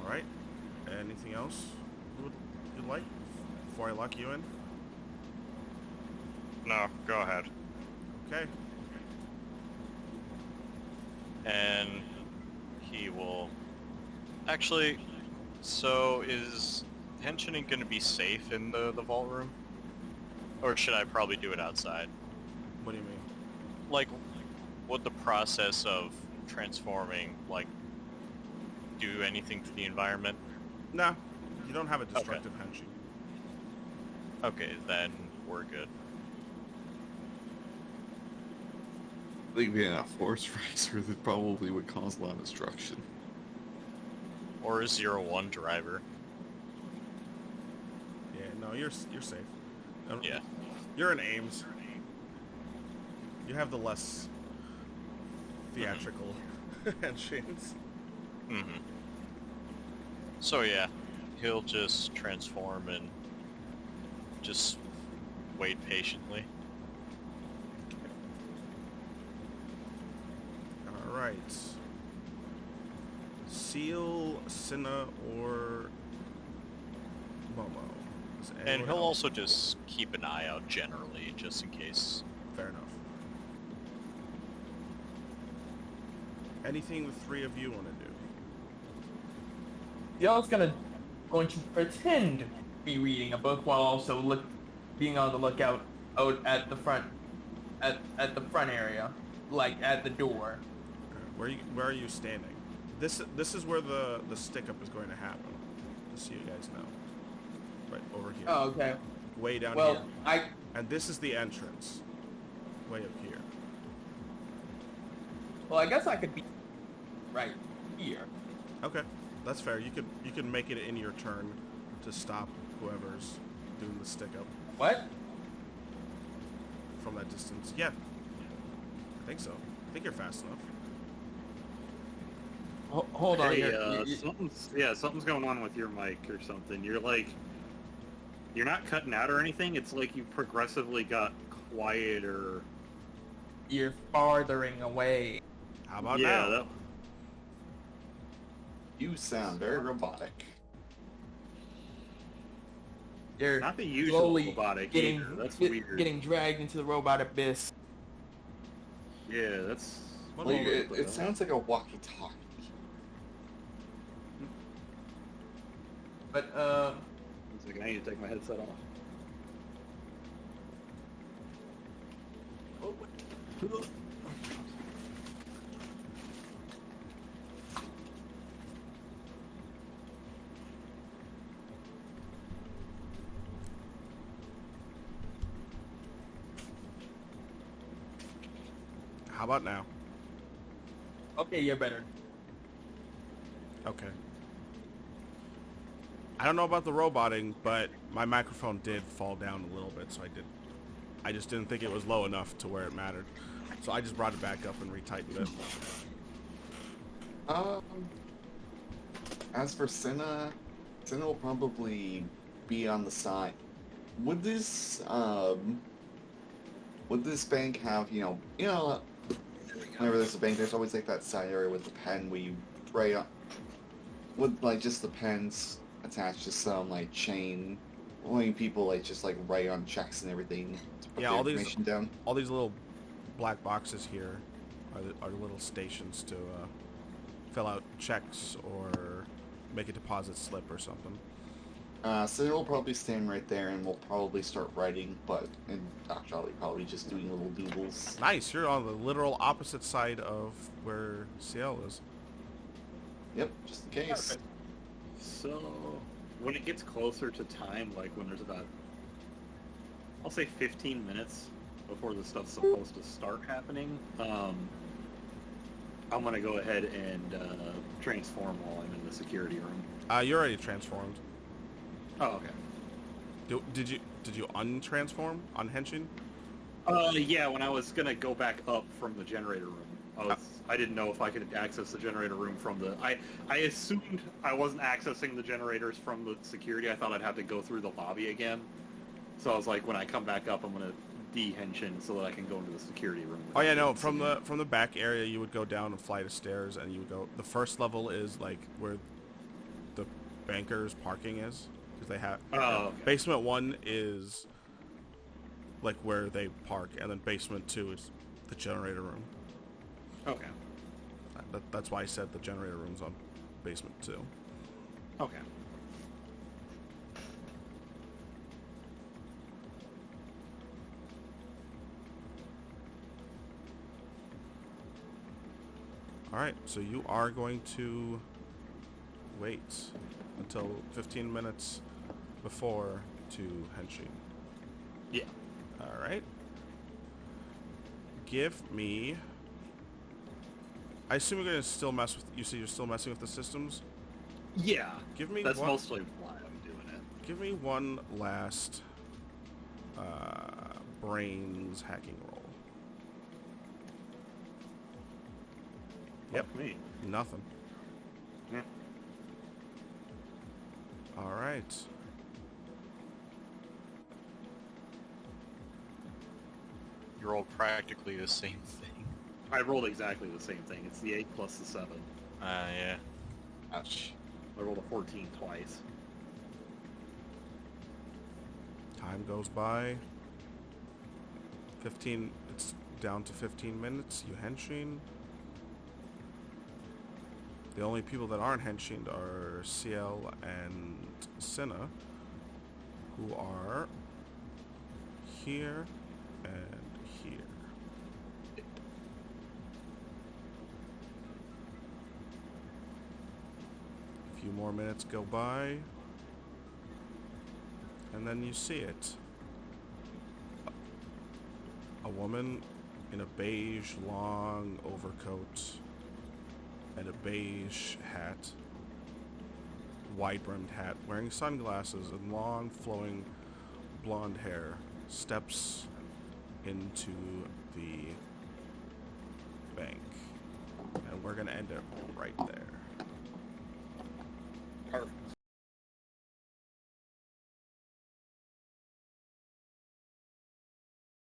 [SPEAKER 1] Alright. Anything else you'd like before I lock you in?
[SPEAKER 4] No, go ahead.
[SPEAKER 1] Okay.
[SPEAKER 4] and he will... Actually, so is henching going to be safe in the vault room? Or should I probably do it outside?
[SPEAKER 1] What do you mean?
[SPEAKER 4] Like, would the process of transforming, like, do anything to the environment?
[SPEAKER 1] No, you don't have a destructive henching.
[SPEAKER 4] Okay, then we're good.
[SPEAKER 3] I think being a force racer that probably would cause a lot of destruction.
[SPEAKER 4] Or a 0-1 driver.
[SPEAKER 1] Yeah, no, you're safe.
[SPEAKER 4] Yeah.
[SPEAKER 1] You're in A.I.M.S. You have the less theatrical henchings.
[SPEAKER 4] Mm-hmm. So yeah, he'll just transform and just wait patiently.
[SPEAKER 1] Alright. Seal, Cinna, or Momo. Does
[SPEAKER 4] And
[SPEAKER 1] anyone
[SPEAKER 4] he'll
[SPEAKER 1] else-
[SPEAKER 4] also just keep an eye out generally, just in case.
[SPEAKER 1] Fair enough. Anything the three of you want to do?
[SPEAKER 2] Y'all's going to pretend to be reading a book while also being on the lookout out at the front, at the front area, like at the door.
[SPEAKER 1] Where are you standing? This is where the stick up is going to happen. Just so you guys know. Right over here.
[SPEAKER 2] Oh, okay.
[SPEAKER 1] Way down
[SPEAKER 2] Well,
[SPEAKER 1] here. And this is the entrance. Way up here.
[SPEAKER 2] I guess I could be right here.
[SPEAKER 1] Okay, that's fair. You could make it in your turn to stop whoever's doing the stick up
[SPEAKER 2] What?
[SPEAKER 1] from that distance. Yeah, I think so. I think you're fast enough.
[SPEAKER 2] Hold on.
[SPEAKER 5] Hey, something's going on with your mic or something. You're not cutting out or anything. It's like you progressively got quieter.
[SPEAKER 2] You're farthering away.
[SPEAKER 1] How about now?
[SPEAKER 5] That,
[SPEAKER 3] You sound very robotic.
[SPEAKER 2] You're
[SPEAKER 5] not the usual
[SPEAKER 2] slowly
[SPEAKER 5] robotic
[SPEAKER 2] getting
[SPEAKER 5] either. That's weird.
[SPEAKER 2] getting dragged into the robot abyss.
[SPEAKER 5] Yeah, that's.
[SPEAKER 1] One
[SPEAKER 3] Like,
[SPEAKER 1] moment.
[SPEAKER 3] it sounds like a walkie-talkie.
[SPEAKER 2] But
[SPEAKER 5] One second, I need to take my headset off.
[SPEAKER 1] How about now?
[SPEAKER 2] okay, you're better.
[SPEAKER 1] Okay. I don't know about the roboting, but my microphone did fall down a little bit, so I just didn't think it was low enough to where it mattered. So I just brought it back up and retightened it.
[SPEAKER 3] As for Cinna will probably be on the side. Would this bank have, whenever there's a bank, there's always like that side area with the pen where you write on, with like just the pens attached to some like chain, letting people like just like write on checks and everything to put
[SPEAKER 1] Yeah,
[SPEAKER 3] the
[SPEAKER 1] all these-
[SPEAKER 3] information down.
[SPEAKER 1] All these little black boxes here are little stations to fill out checks or make a deposit slip or something.
[SPEAKER 3] Cinna will probably stand right there and we'll probably start writing, and Dr. Ollie probably just doing little doodles.
[SPEAKER 1] Nice, you're on the literal opposite side of where CL is.
[SPEAKER 3] Yep, just in case.
[SPEAKER 2] Perfect.
[SPEAKER 5] So, when it gets closer to time, like when there's about, I'll say 15 minutes before the stuff's supposed to start happening, I'm gonna go ahead and transform while I'm in the security room.
[SPEAKER 1] You're already transformed.
[SPEAKER 5] Oh, okay.
[SPEAKER 1] Did you untransform? Unhenching?
[SPEAKER 5] Yeah, when I was gonna go back up from the generator room, I didn't know if I could access the generator room from the. I assumed I wasn't accessing the generators from the security. I thought I'd have to go through the lobby again. So I was like, when I come back up, I'm gonna de-henching so that I can go into the security room.
[SPEAKER 1] Oh yeah, no. From the back area, you would go down a flight of stairs, and you would go. The first level is like where the bankers' parking is, because they have.
[SPEAKER 5] Oh, okay.
[SPEAKER 1] Basement 1 is like where they park, and then basement 2 is the generator room.
[SPEAKER 5] Okay.
[SPEAKER 1] That's why I said the generator room's on basement 2.
[SPEAKER 5] Okay.
[SPEAKER 1] Alright, so you are going to wait until 15 minutes before to Henshin.
[SPEAKER 5] Yeah.
[SPEAKER 1] Alright. Give me... I assume you're going to still mess with... You say you're still messing with the systems?
[SPEAKER 5] Yeah.
[SPEAKER 1] Give me
[SPEAKER 5] That's
[SPEAKER 1] one...
[SPEAKER 5] mostly why I'm doing it.
[SPEAKER 1] Give me one last... brains hacking roll. Yep.
[SPEAKER 5] Fuck me.
[SPEAKER 1] Nothing.
[SPEAKER 5] Yeah.
[SPEAKER 1] Alright.
[SPEAKER 4] You rolled practically the same thing.
[SPEAKER 5] I rolled exactly the same thing. It's the 8 plus the 7.
[SPEAKER 4] Yeah.
[SPEAKER 3] Ouch.
[SPEAKER 5] I rolled a 14 twice.
[SPEAKER 1] Time goes by. 15... It's down to 15 minutes. You henshin. The only people that aren't henshined are CL and Cinna, who are here and here. A few more minutes go by, and then you see it. A woman in a beige long overcoat and a beige hat, wide-brimmed hat, wearing sunglasses and long flowing blonde hair, steps into the bank. And we're gonna end it right there.
[SPEAKER 5] Perfect.